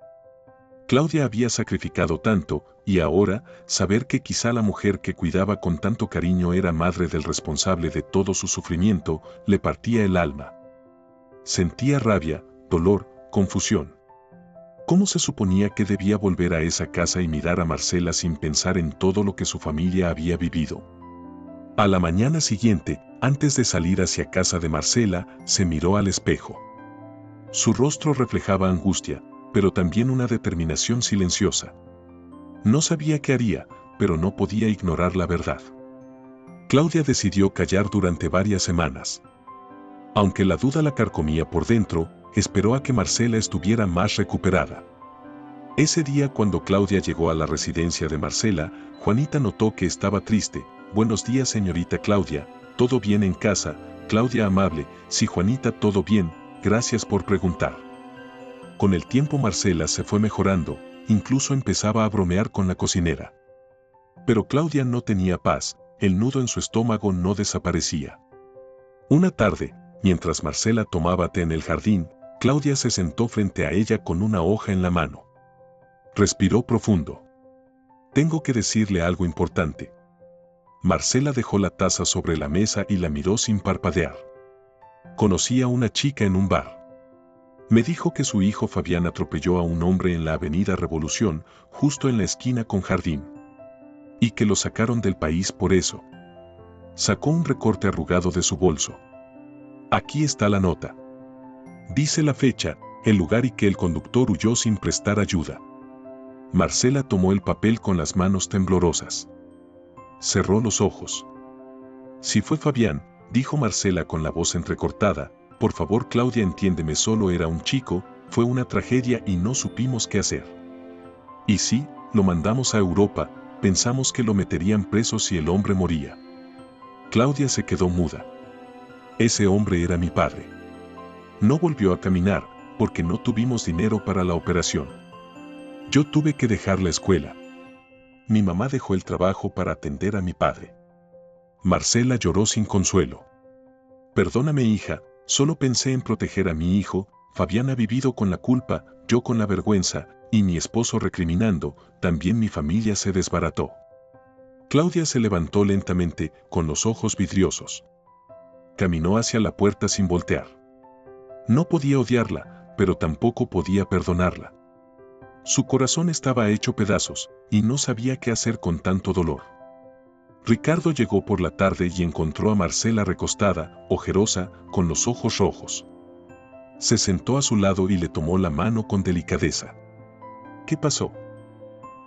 [SPEAKER 1] Claudia había sacrificado tanto, y ahora, saber que quizá la mujer que cuidaba con tanto cariño era madre del responsable de todo su sufrimiento, le partía el alma. Sentía rabia, dolor, confusión. ¿Cómo se suponía que debía volver a esa casa y mirar a Marcela sin pensar en todo lo que su familia había vivido? A la mañana siguiente, antes de salir hacia casa de Marcela, se miró al espejo. Su rostro reflejaba angustia, pero también una determinación silenciosa. No sabía qué haría, pero no podía ignorar la verdad. Claudia decidió callar durante varias semanas. Aunque la duda la carcomía por dentro, esperó a que Marcela estuviera más recuperada. Ese día, cuando Claudia llegó a la residencia de Marcela, Juanita notó que estaba triste. «Buenos días, señorita Claudia, ¿todo bien en casa?» Claudia amable: «Sí, Juanita, todo bien, gracias por preguntar». Con el tiempo Marcela se fue mejorando, incluso empezaba a bromear con la cocinera. Pero Claudia no tenía paz, el nudo en su estómago no desaparecía. Una tarde, mientras Marcela tomaba té en el jardín, Claudia se sentó frente a ella con una hoja en la mano. Respiró profundo. Tengo que decirle algo importante. Marcela dejó la taza sobre la mesa y la miró sin parpadear. Conocí a una chica en un bar. Me dijo que su hijo Fabián atropelló a un hombre en la avenida Revolución, justo en la esquina con Jardín. Y que lo sacaron del país por eso. Sacó un recorte arrugado de su bolso. Aquí está la nota. Dice la fecha, el lugar y que el conductor huyó sin prestar ayuda. Marcela tomó el papel con las manos temblorosas. Cerró los ojos. Si fue Fabián, dijo Marcela con la voz entrecortada, por favor Claudia, entiéndeme, solo era un chico, fue una tragedia y no supimos qué hacer. Y sí, lo mandamos a Europa, pensamos que lo meterían preso si el hombre moría. Claudia se quedó muda. Ese hombre era mi padre. No volvió a caminar, porque no tuvimos dinero para la operación. Yo tuve que dejar la escuela. Mi mamá dejó el trabajo para atender a mi padre. Marcela lloró sin consuelo. Perdóname, hija, solo pensé en proteger a mi hijo. Fabián ha vivido con la culpa, yo con la vergüenza, y mi esposo recriminando, también mi familia se desbarató. Claudia se levantó lentamente, con los ojos vidriosos. Caminó hacia la puerta sin voltear. No podía odiarla, pero tampoco podía perdonarla. Su corazón estaba hecho pedazos, y no sabía qué hacer con tanto dolor. Ricardo llegó por la tarde y encontró a Marcela recostada, ojerosa, con los ojos rojos. Se sentó a su lado y le tomó la mano con delicadeza. ¿Qué pasó?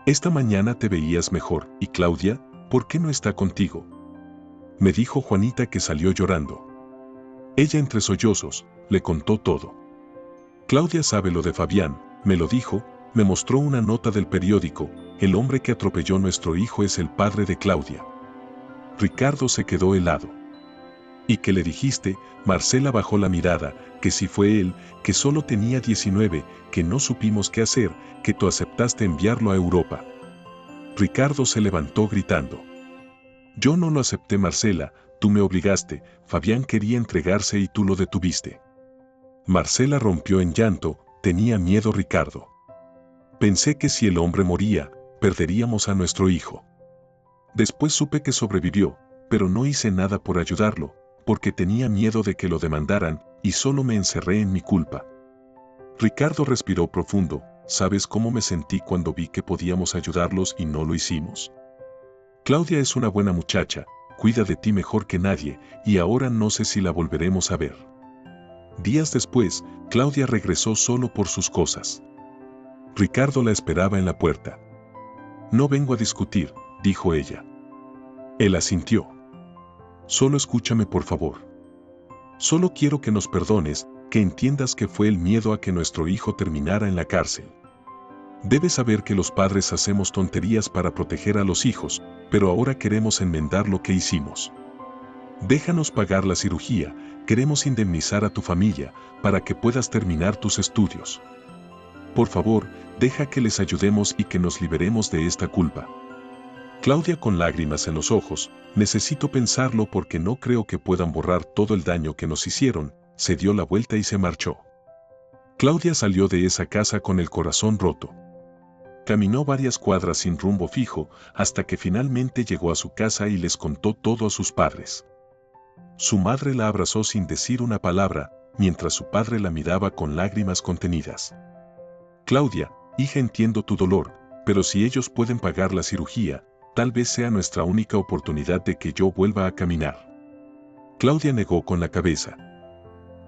[SPEAKER 1] Esta mañana te veías mejor, y Claudia, ¿por qué no está contigo? Me dijo Juanita que salió llorando. Ella entre sollozos, le contó todo. Claudia sabe lo de Fabián, me lo dijo, me mostró una nota del periódico, el hombre que atropelló nuestro hijo es el padre de Claudia. Ricardo se quedó helado. ¿Y qué le dijiste? Marcela bajó la mirada, que si fue él, que solo tenía 19, que no supimos qué hacer, que tú aceptaste enviarlo a Europa. Ricardo se levantó gritando. Yo no lo acepté, Marcela, tú me obligaste, Fabián quería entregarse y tú lo detuviste. Marcela rompió en llanto, tenía miedo Ricardo. Pensé que si el hombre moría, perderíamos a nuestro hijo. Después supe que sobrevivió, pero no hice nada por ayudarlo, porque tenía miedo de que lo demandaran, y solo me encerré en mi culpa. Ricardo respiró profundo. ¿Sabes cómo me sentí cuando vi que podíamos ayudarlos y no lo hicimos? Claudia es una buena muchacha, cuida de ti mejor que nadie, y ahora no sé si la volveremos a ver. Días después, Claudia regresó solo por sus cosas. Ricardo la esperaba en la puerta. No vengo a discutir, dijo ella. Él asintió. Solo escúchame, por favor. Solo quiero que nos perdones, que entiendas que fue el miedo a que nuestro hijo terminara en la cárcel. Debes saber que los padres hacemos tonterías para proteger a los hijos, pero ahora queremos enmendar lo que hicimos. Déjanos pagar la cirugía, queremos indemnizar a tu familia, para que puedas terminar tus estudios. Por favor, deja que les ayudemos y que nos liberemos de esta culpa. Claudia, con lágrimas en los ojos, necesito pensarlo porque no creo que puedan borrar todo el daño que nos hicieron, se dio la vuelta y se marchó. Claudia salió de esa casa con el corazón roto. Caminó varias cuadras sin rumbo fijo, hasta que finalmente llegó a su casa y les contó todo a sus padres. Su madre la abrazó sin decir una palabra, mientras su padre la miraba con lágrimas contenidas. Claudia, hija, entiendo tu dolor, pero si ellos pueden pagar la cirugía, tal vez sea nuestra única oportunidad de que yo vuelva a caminar. Claudia negó con la cabeza.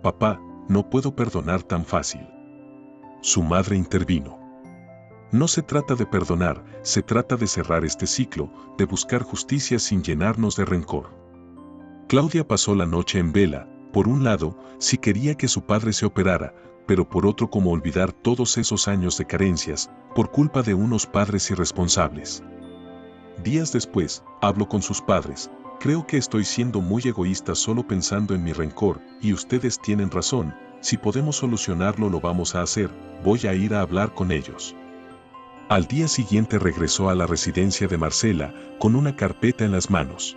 [SPEAKER 1] Papá, no puedo perdonar tan fácil. Su madre intervino. No se trata de perdonar, se trata de cerrar este ciclo, de buscar justicia sin llenarnos de rencor. Claudia pasó la noche en vela, por un lado, si quería que su padre se operara, pero por otro, como olvidar todos esos años de carencias, por culpa de unos padres irresponsables. Días después, habló con sus padres. Creo que estoy siendo muy egoísta solo pensando en mi rencor, y ustedes tienen razón, si podemos solucionarlo lo vamos a hacer, voy a ir a hablar con ellos. Al día siguiente regresó a la residencia de Marcela, con una carpeta en las manos.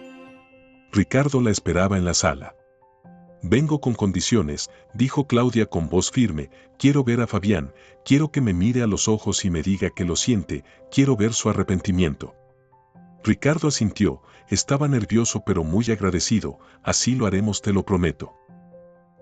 [SPEAKER 1] Ricardo la esperaba en la sala. Vengo con condiciones, dijo Claudia con voz firme. Quiero ver a Fabián, quiero que me mire a los ojos y me diga que lo siente, quiero ver su arrepentimiento. Ricardo asintió, estaba nervioso pero muy agradecido. Así lo haremos, te lo prometo.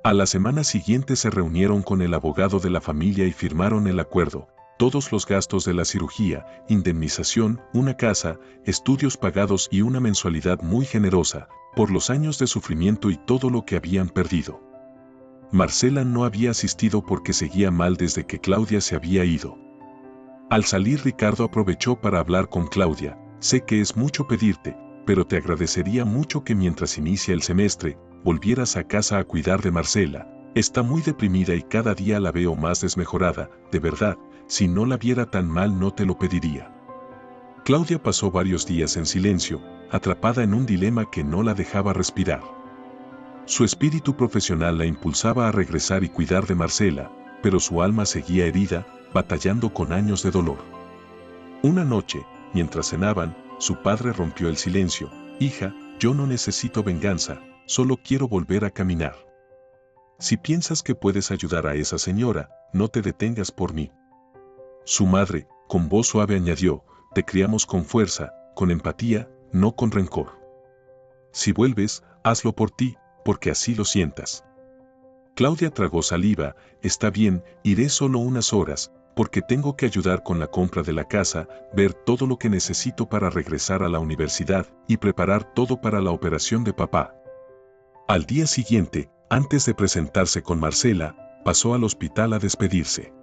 [SPEAKER 1] A la semana siguiente se reunieron con el abogado de la familia y firmaron el acuerdo. Todos los gastos de la cirugía, indemnización, una casa, estudios pagados y una mensualidad muy generosa, por los años de sufrimiento y todo lo que habían perdido. Marcela no había asistido porque seguía mal desde que Claudia se había ido. Al salir, Ricardo aprovechó para hablar con Claudia. Sé que es mucho pedirte, pero te agradecería mucho que mientras inicia el semestre, volvieras a casa a cuidar de Marcela. Está muy deprimida y cada día la veo más desmejorada, de verdad, si no la viera tan mal no te lo pediría. Claudia pasó varios días en silencio, atrapada en un dilema que no la dejaba respirar. Su espíritu profesional la impulsaba a regresar y cuidar de Marcela, pero su alma seguía herida, batallando con años de dolor. Una noche, mientras cenaban, su padre rompió el silencio. Hija, yo no necesito venganza, solo quiero volver a caminar. Si piensas que puedes ayudar a esa señora, no te detengas por mí. Su madre, con voz suave añadió, te criamos con fuerza, con empatía, no con rencor. Si vuelves, hazlo por ti, porque así lo sientas. Claudia tragó saliva. Está bien, iré solo unas horas, porque tengo que ayudar con la compra de la casa, ver todo lo que necesito para regresar a la universidad y preparar todo para la operación de papá. Al día siguiente, antes de presentarse con Marcela, pasó al hospital a despedirse.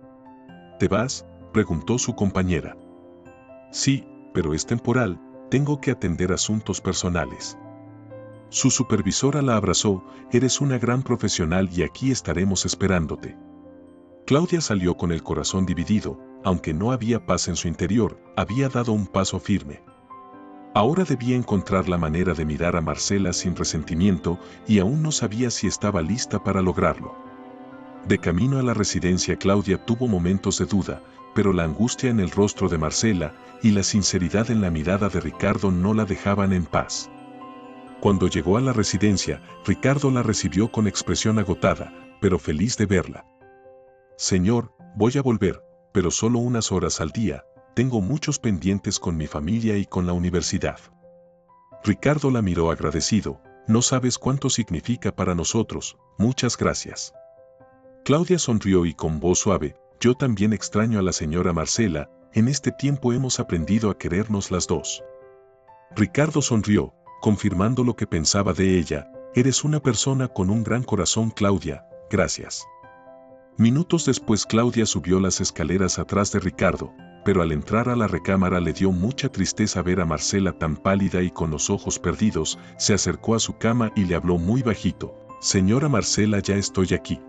[SPEAKER 1] ¿Te vas?, preguntó su compañera. Sí, pero es temporal, tengo que atender asuntos personales. Su supervisora la abrazó. Eres una gran profesional y aquí estaremos esperándote. Claudia salió con el corazón dividido, aunque no había paz en su interior, había dado un paso firme. Ahora debía encontrar la manera de mirar a Marcela sin resentimiento y aún no sabía si estaba lista para lograrlo. De camino a la residencia, Claudia tuvo momentos de duda, pero la angustia en el rostro de Marcela y la sinceridad en la mirada de Ricardo no la dejaban en paz. Cuando llegó a la residencia, Ricardo la recibió con expresión agotada, pero feliz de verla. Señor, voy a volver, pero solo unas horas al día, tengo muchos pendientes con mi familia y con la universidad. Ricardo la miró agradecido. No sabes cuánto significa para nosotros, muchas gracias. Claudia sonrió y con voz suave, yo también extraño a la señora Marcela, en este tiempo hemos aprendido a querernos las dos. Ricardo sonrió, confirmando lo que pensaba de ella. Eres una persona con un gran corazón, Claudia, gracias. Minutos después, Claudia subió las escaleras atrás de Ricardo, pero al entrar a la recámara le dio mucha tristeza ver a Marcela tan pálida y con los ojos perdidos. Se acercó a su cama y le habló muy bajito. Señora Marcela, ya estoy aquí.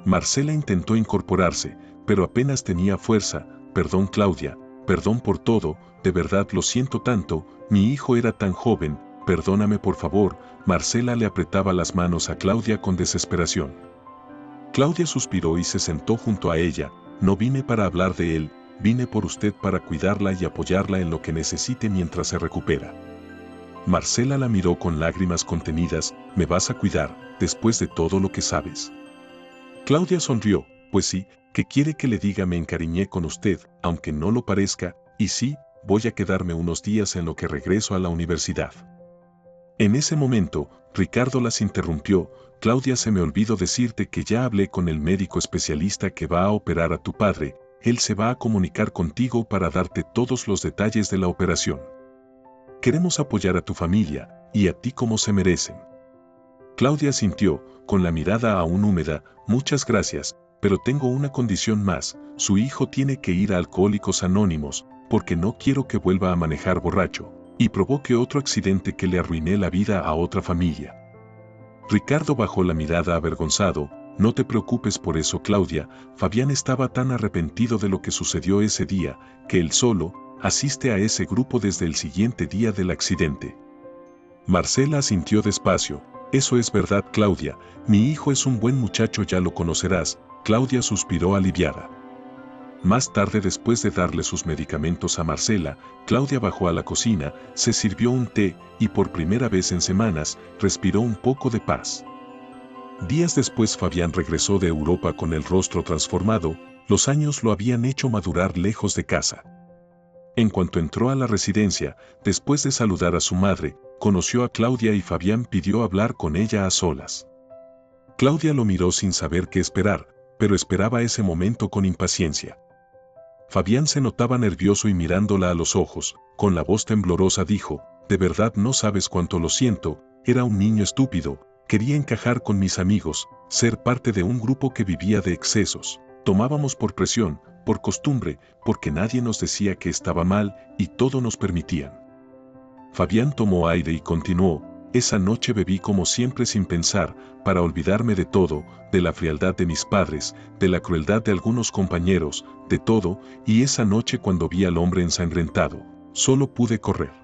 [SPEAKER 1] Marcela intentó incorporarse, pero apenas tenía fuerza. Perdón, Claudia, perdón por todo, de verdad lo siento tanto, mi hijo era tan joven, perdóname por favor. Marcela le apretaba las manos a Claudia con desesperación. Claudia suspiró y se sentó junto a ella. No vine para hablar de él, vine por usted para cuidarla y apoyarla en lo que necesite mientras se recupera. Marcela la miró con lágrimas contenidas. ¿Me vas a cuidar, después de todo lo que sabes? Claudia sonrió. Pues sí, ¿qué quiere que le diga? Me encariñé con usted, aunque no lo parezca, y sí, voy a quedarme unos días en lo que regreso a la universidad. En ese momento, Ricardo las interrumpió. Claudia, se me olvidó decirte que ya hablé con el médico especialista que va a operar a tu padre. Él se va a comunicar contigo para darte todos los detalles de la operación. Queremos apoyar a tu familia, y a ti como se merecen. Claudia asintió, con la mirada aún húmeda. Muchas gracias, pero tengo una condición más. Su hijo tiene que ir a Alcohólicos Anónimos, porque no quiero que vuelva a manejar borracho y provoque otro accidente que le arruine la vida a otra familia. Ricardo bajó la mirada avergonzado. No te preocupes por eso, Claudia. Fabián estaba tan arrepentido de lo que sucedió ese día, que él solo asiste a ese grupo desde el siguiente día del accidente. Marcela asintió despacio. Eso es verdad, Claudia. Mi hijo es un buen muchacho, ya lo conocerás. Claudia suspiró aliviada. Más tarde, después de darle sus medicamentos a Marcela, Claudia bajó a la cocina, se sirvió un té y por primera vez en semanas respiró un poco de paz. Días después Fabián regresó de Europa con el rostro transformado, los años lo habían hecho madurar lejos de casa. En cuanto entró a la residencia, después de saludar a su madre, conoció a Claudia y Fabián pidió hablar con ella a solas. Claudia lo miró sin saber qué esperar, pero esperaba ese momento con impaciencia. Fabián se notaba nervioso y mirándola a los ojos, con la voz temblorosa dijo, «De verdad no sabes cuánto lo siento, era un niño estúpido, quería encajar con mis amigos, ser parte de un grupo que vivía de excesos. Tomábamos por presión, por costumbre, porque nadie nos decía que estaba mal y todo nos permitían». Fabián tomó aire y continuó, «Esa noche bebí como siempre sin pensar, para olvidarme de todo, de la frialdad de mis padres, de la crueldad de algunos compañeros, de todo, y esa noche cuando vi al hombre ensangrentado, solo pude correr».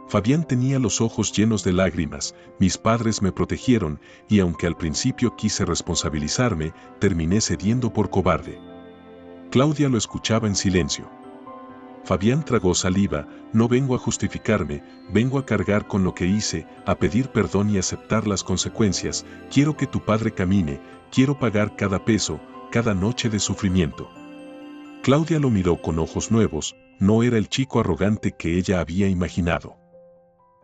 [SPEAKER 1] Fabián tenía los ojos llenos de lágrimas, mis padres me protegieron, y aunque al principio quise responsabilizarme, terminé cediendo por cobarde. Claudia lo escuchaba en silencio. Fabián tragó saliva, «No vengo a justificarme, vengo a cargar con lo que hice, a pedir perdón y aceptar las consecuencias, quiero que tu padre camine, quiero pagar cada peso, cada noche de sufrimiento». Claudia lo miró con ojos nuevos, no era el chico arrogante que ella había imaginado.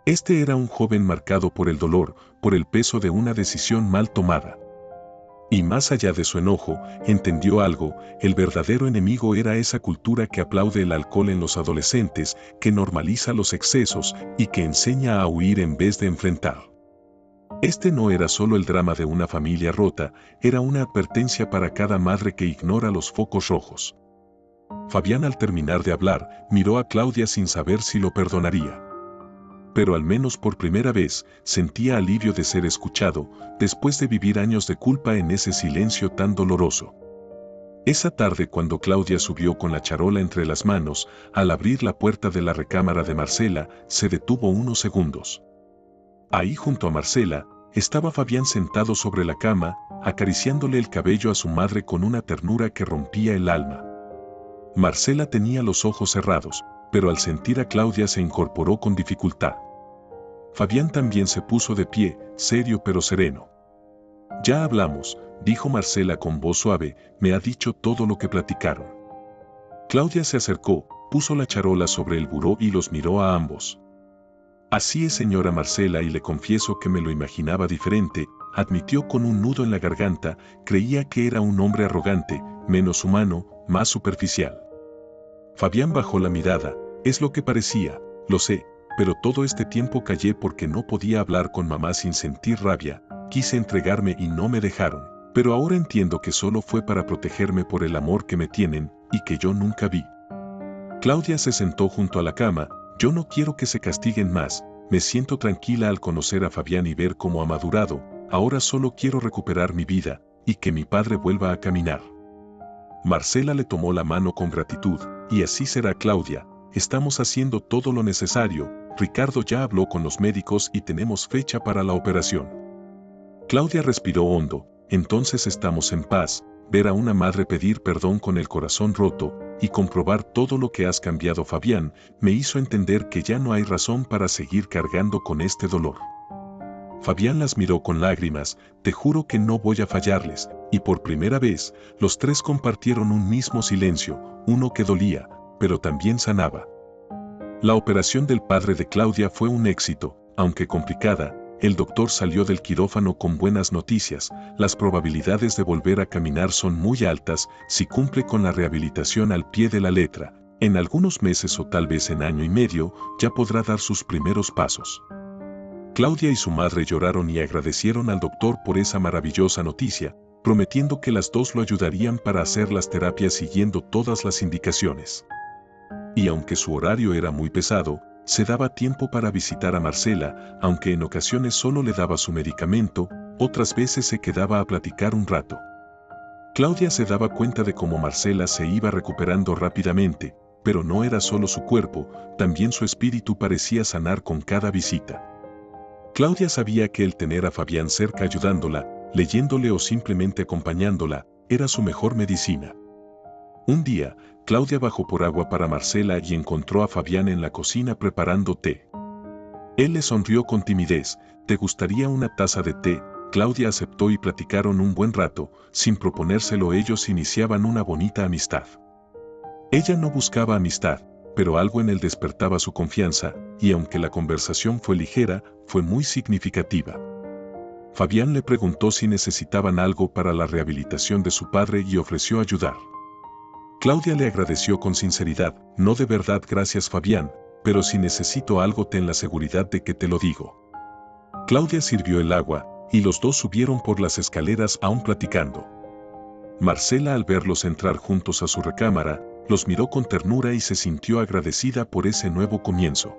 [SPEAKER 1] Este era un joven marcado por el dolor, por el peso de una decisión mal tomada. Y más allá de su enojo, entendió algo, el verdadero enemigo era esa cultura que aplaude el alcohol en los adolescentes, que normaliza los excesos y que enseña a huir en vez de enfrentar. Este no era solo el drama de una familia rota, era una advertencia para cada madre que ignora los focos rojos. Fabián al terminar de hablar, miró a Claudia sin saber si lo perdonaría. Pero al menos por primera vez, sentía alivio de ser escuchado, después de vivir años de culpa en ese silencio tan doloroso. Esa tarde cuando Claudia subió con la charola entre las manos, al abrir la puerta de la recámara de Marcela, se detuvo unos segundos. Ahí junto a Marcela, estaba Fabián sentado sobre la cama, acariciándole el cabello a su madre con una ternura que rompía el alma. Marcela tenía los ojos cerrados, pero al sentir a Claudia se incorporó con dificultad. Fabián también se puso de pie, serio pero sereno. «Ya hablamos», dijo Marcela con voz suave, «me ha dicho todo lo que platicaron». Claudia se acercó, puso la charola sobre el buró y los miró a ambos. «Así es, señora Marcela, y le confieso que me lo imaginaba diferente», admitió con un nudo en la garganta, creía que era un hombre arrogante, menos humano, más superficial. Fabián bajó la mirada, «Es lo que parecía, lo sé, pero todo este tiempo callé porque no podía hablar con mamá sin sentir rabia, quise entregarme y no me dejaron, pero ahora entiendo que solo fue para protegerme por el amor que me tienen y que yo nunca vi». Claudia se sentó junto a la cama, «Yo no quiero que se castiguen más, me siento tranquila al conocer a Fabián y ver cómo ha madurado, ahora solo quiero recuperar mi vida y que mi padre vuelva a caminar». Marcela le tomó la mano con gratitud, «Y así será, Claudia, estamos haciendo todo lo necesario, Ricardo ya habló con los médicos y tenemos fecha para la operación». Claudia respiró hondo, «Entonces estamos en paz». Ver a una madre pedir perdón con el corazón roto y comprobar todo lo que has cambiado, Fabián, me hizo entender que ya no hay razón para seguir cargando con este dolor. Fabián las miró con lágrimas, «Te juro que no voy a fallarles», y por primera vez, los tres compartieron un mismo silencio, uno que dolía, pero también sanaba. La operación del padre de Claudia fue un éxito, aunque complicada, el doctor salió del quirófano con buenas noticias, las probabilidades de volver a caminar son muy altas si cumple con la rehabilitación al pie de la letra, en algunos meses o tal vez en año y medio, ya podrá dar sus primeros pasos. Claudia y su madre lloraron y agradecieron al doctor por esa maravillosa noticia, prometiendo que las dos lo ayudarían para hacer las terapias siguiendo todas las indicaciones. Y aunque su horario era muy pesado, se daba tiempo para visitar a Marcela, aunque en ocasiones solo le daba su medicamento, otras veces se quedaba a platicar un rato. Claudia se daba cuenta de cómo Marcela se iba recuperando rápidamente, pero no era solo su cuerpo, también su espíritu parecía sanar con cada visita. Claudia sabía que el tener a Fabián cerca ayudándola, leyéndole o simplemente acompañándola, era su mejor medicina. Un día, Claudia bajó por agua para Marcela y encontró a Fabián en la cocina preparando té. Él le sonrió con timidez, «¿Te gustaría una taza de té?», Claudia aceptó y platicaron un buen rato. Sin proponérselo, ellos iniciaban una bonita amistad. Ella no buscaba amistad, pero algo en él despertaba su confianza, y aunque la conversación fue ligera, fue muy significativa. Fabián le preguntó si necesitaban algo para la rehabilitación de su padre y ofreció ayudar. Claudia le agradeció con sinceridad: no, de verdad, gracias Fabián, pero si necesito algo ten la seguridad de que te lo digo. Claudia sirvió el agua, y los dos subieron por las escaleras aún platicando. Marcela, al verlos entrar juntos a su recámara, los miró con ternura y se sintió agradecida por ese nuevo comienzo.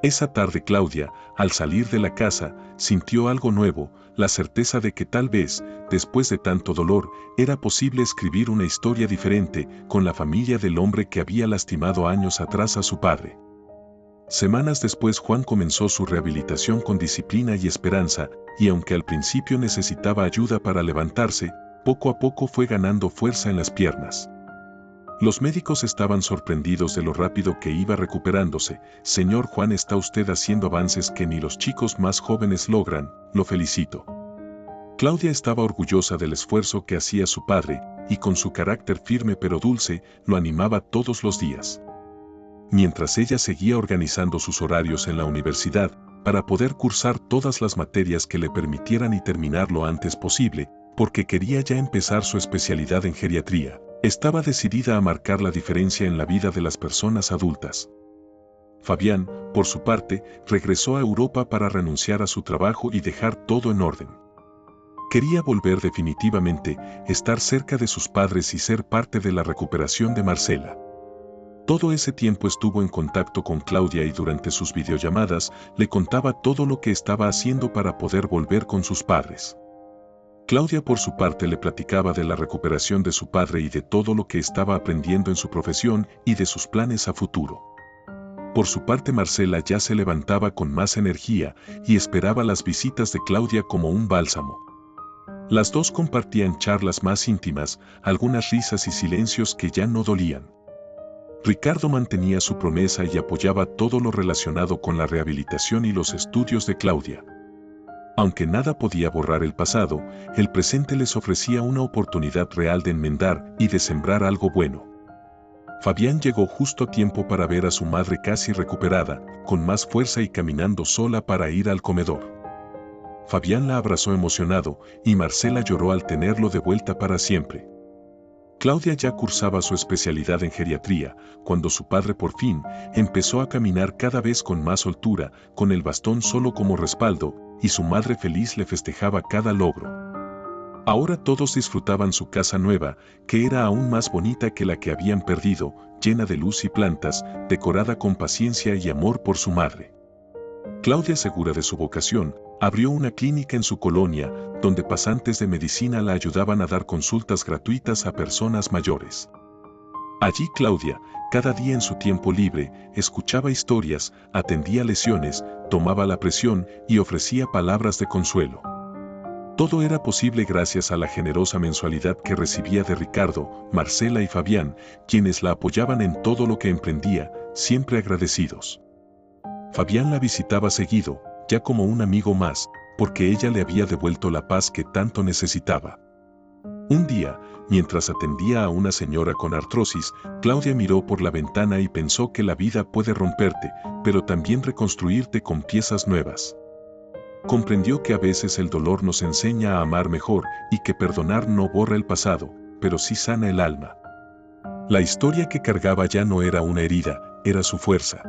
[SPEAKER 1] Esa tarde Claudia, al salir de la casa, sintió algo nuevo, la certeza de que tal vez, después de tanto dolor, era posible escribir una historia diferente con la familia del hombre que había lastimado años atrás a su padre. Semanas después Juan comenzó su rehabilitación con disciplina y esperanza, y aunque al principio necesitaba ayuda para levantarse, poco a poco fue ganando fuerza en las piernas. Los médicos estaban sorprendidos de lo rápido que iba recuperándose. Señor Juan, está usted haciendo avances que ni los chicos más jóvenes logran, lo felicito. Claudia estaba orgullosa del esfuerzo que hacía su padre, y con su carácter firme pero dulce, lo animaba todos los días. Mientras ella seguía organizando sus horarios en la universidad, para poder cursar todas las materias que le permitieran y terminar lo antes posible, porque quería ya empezar su especialidad en geriatría. Estaba decidida a marcar la diferencia en la vida de las personas adultas. Fabián, por su parte, regresó a Europa para renunciar a su trabajo y dejar todo en orden. Quería volver definitivamente, estar cerca de sus padres y ser parte de la recuperación de Marcela. Todo ese tiempo estuvo en contacto con Claudia y durante sus videollamadas le contaba todo lo que estaba haciendo para poder volver con sus padres. Claudia por su parte le platicaba de la recuperación de su padre y de todo lo que estaba aprendiendo en su profesión y de sus planes a futuro. Por su parte Marcela ya se levantaba con más energía y esperaba las visitas de Claudia como un bálsamo. Las dos compartían charlas más íntimas, algunas risas y silencios que ya no dolían. Ricardo mantenía su promesa y apoyaba todo lo relacionado con la rehabilitación y los estudios de Claudia. Aunque nada podía borrar el pasado, el presente les ofrecía una oportunidad real de enmendar y de sembrar algo bueno. Fabián llegó justo a tiempo para ver a su madre casi recuperada, con más fuerza y caminando sola para ir al comedor. Fabián la abrazó emocionado y Marcela lloró al tenerlo de vuelta para siempre. Claudia ya cursaba su especialidad en geriatría, cuando su padre por fin empezó a caminar cada vez con más soltura, con el bastón solo como respaldo, y su madre feliz le festejaba cada logro. Ahora todos disfrutaban su casa nueva, que era aún más bonita que la que habían perdido, llena de luz y plantas, decorada con paciencia y amor por su madre. Claudia, segura de su vocación, abrió una clínica en su colonia, donde pasantes de medicina la ayudaban a dar consultas gratuitas a personas mayores. Allí Claudia, cada día en su tiempo libre, escuchaba historias, atendía lesiones, tomaba la presión y ofrecía palabras de consuelo. Todo era posible gracias a la generosa mensualidad que recibía de Ricardo, Marcela y Fabián, quienes la apoyaban en todo lo que emprendía, siempre agradecidos. Fabián la visitaba seguido, ya como un amigo más, porque ella le había devuelto la paz que tanto necesitaba. Un día, mientras atendía a una señora con artrosis, Claudia miró por la ventana y pensó que la vida puede romperte, pero también reconstruirte con piezas nuevas. Comprendió que a veces el dolor nos enseña a amar mejor y que perdonar no borra el pasado, pero sí sana el alma. La historia que cargaba ya no era una herida, era su fuerza.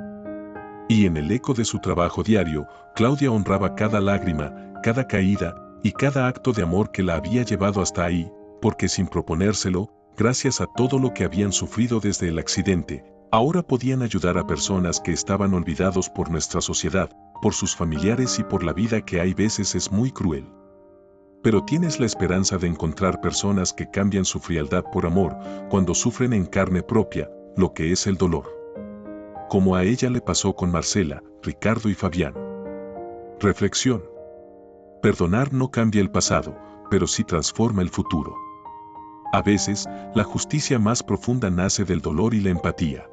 [SPEAKER 1] Y en el eco de su trabajo diario, Claudia honraba cada lágrima, cada caída y cada acto de amor que la había llevado hasta ahí, porque sin proponérselo, gracias a todo lo que habían sufrido desde el accidente, ahora podían ayudar a personas que estaban olvidados por nuestra sociedad, por sus familiares y por la vida que hay veces es muy cruel. Pero tienes la esperanza de encontrar personas que cambian su frialdad por amor, cuando sufren en carne propia, lo que es el dolor. Como a ella le pasó con Marcela, Ricardo y Fabián. Reflexión. Perdonar no cambia el pasado, pero sí transforma el futuro. A veces, la justicia más profunda nace del dolor y la empatía.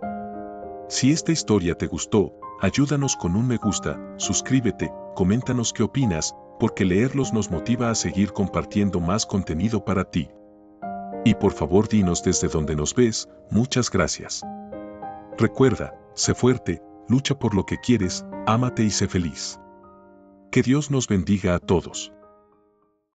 [SPEAKER 1] Si esta historia te gustó, ayúdanos con un me gusta, suscríbete, coméntanos qué opinas, porque leerlos nos motiva a seguir compartiendo más contenido para ti. Y por favor dinos desde donde nos ves. Muchas gracias. Recuerda, sé fuerte, lucha por lo que quieres, ámate y sé feliz. Que Dios nos bendiga a todos.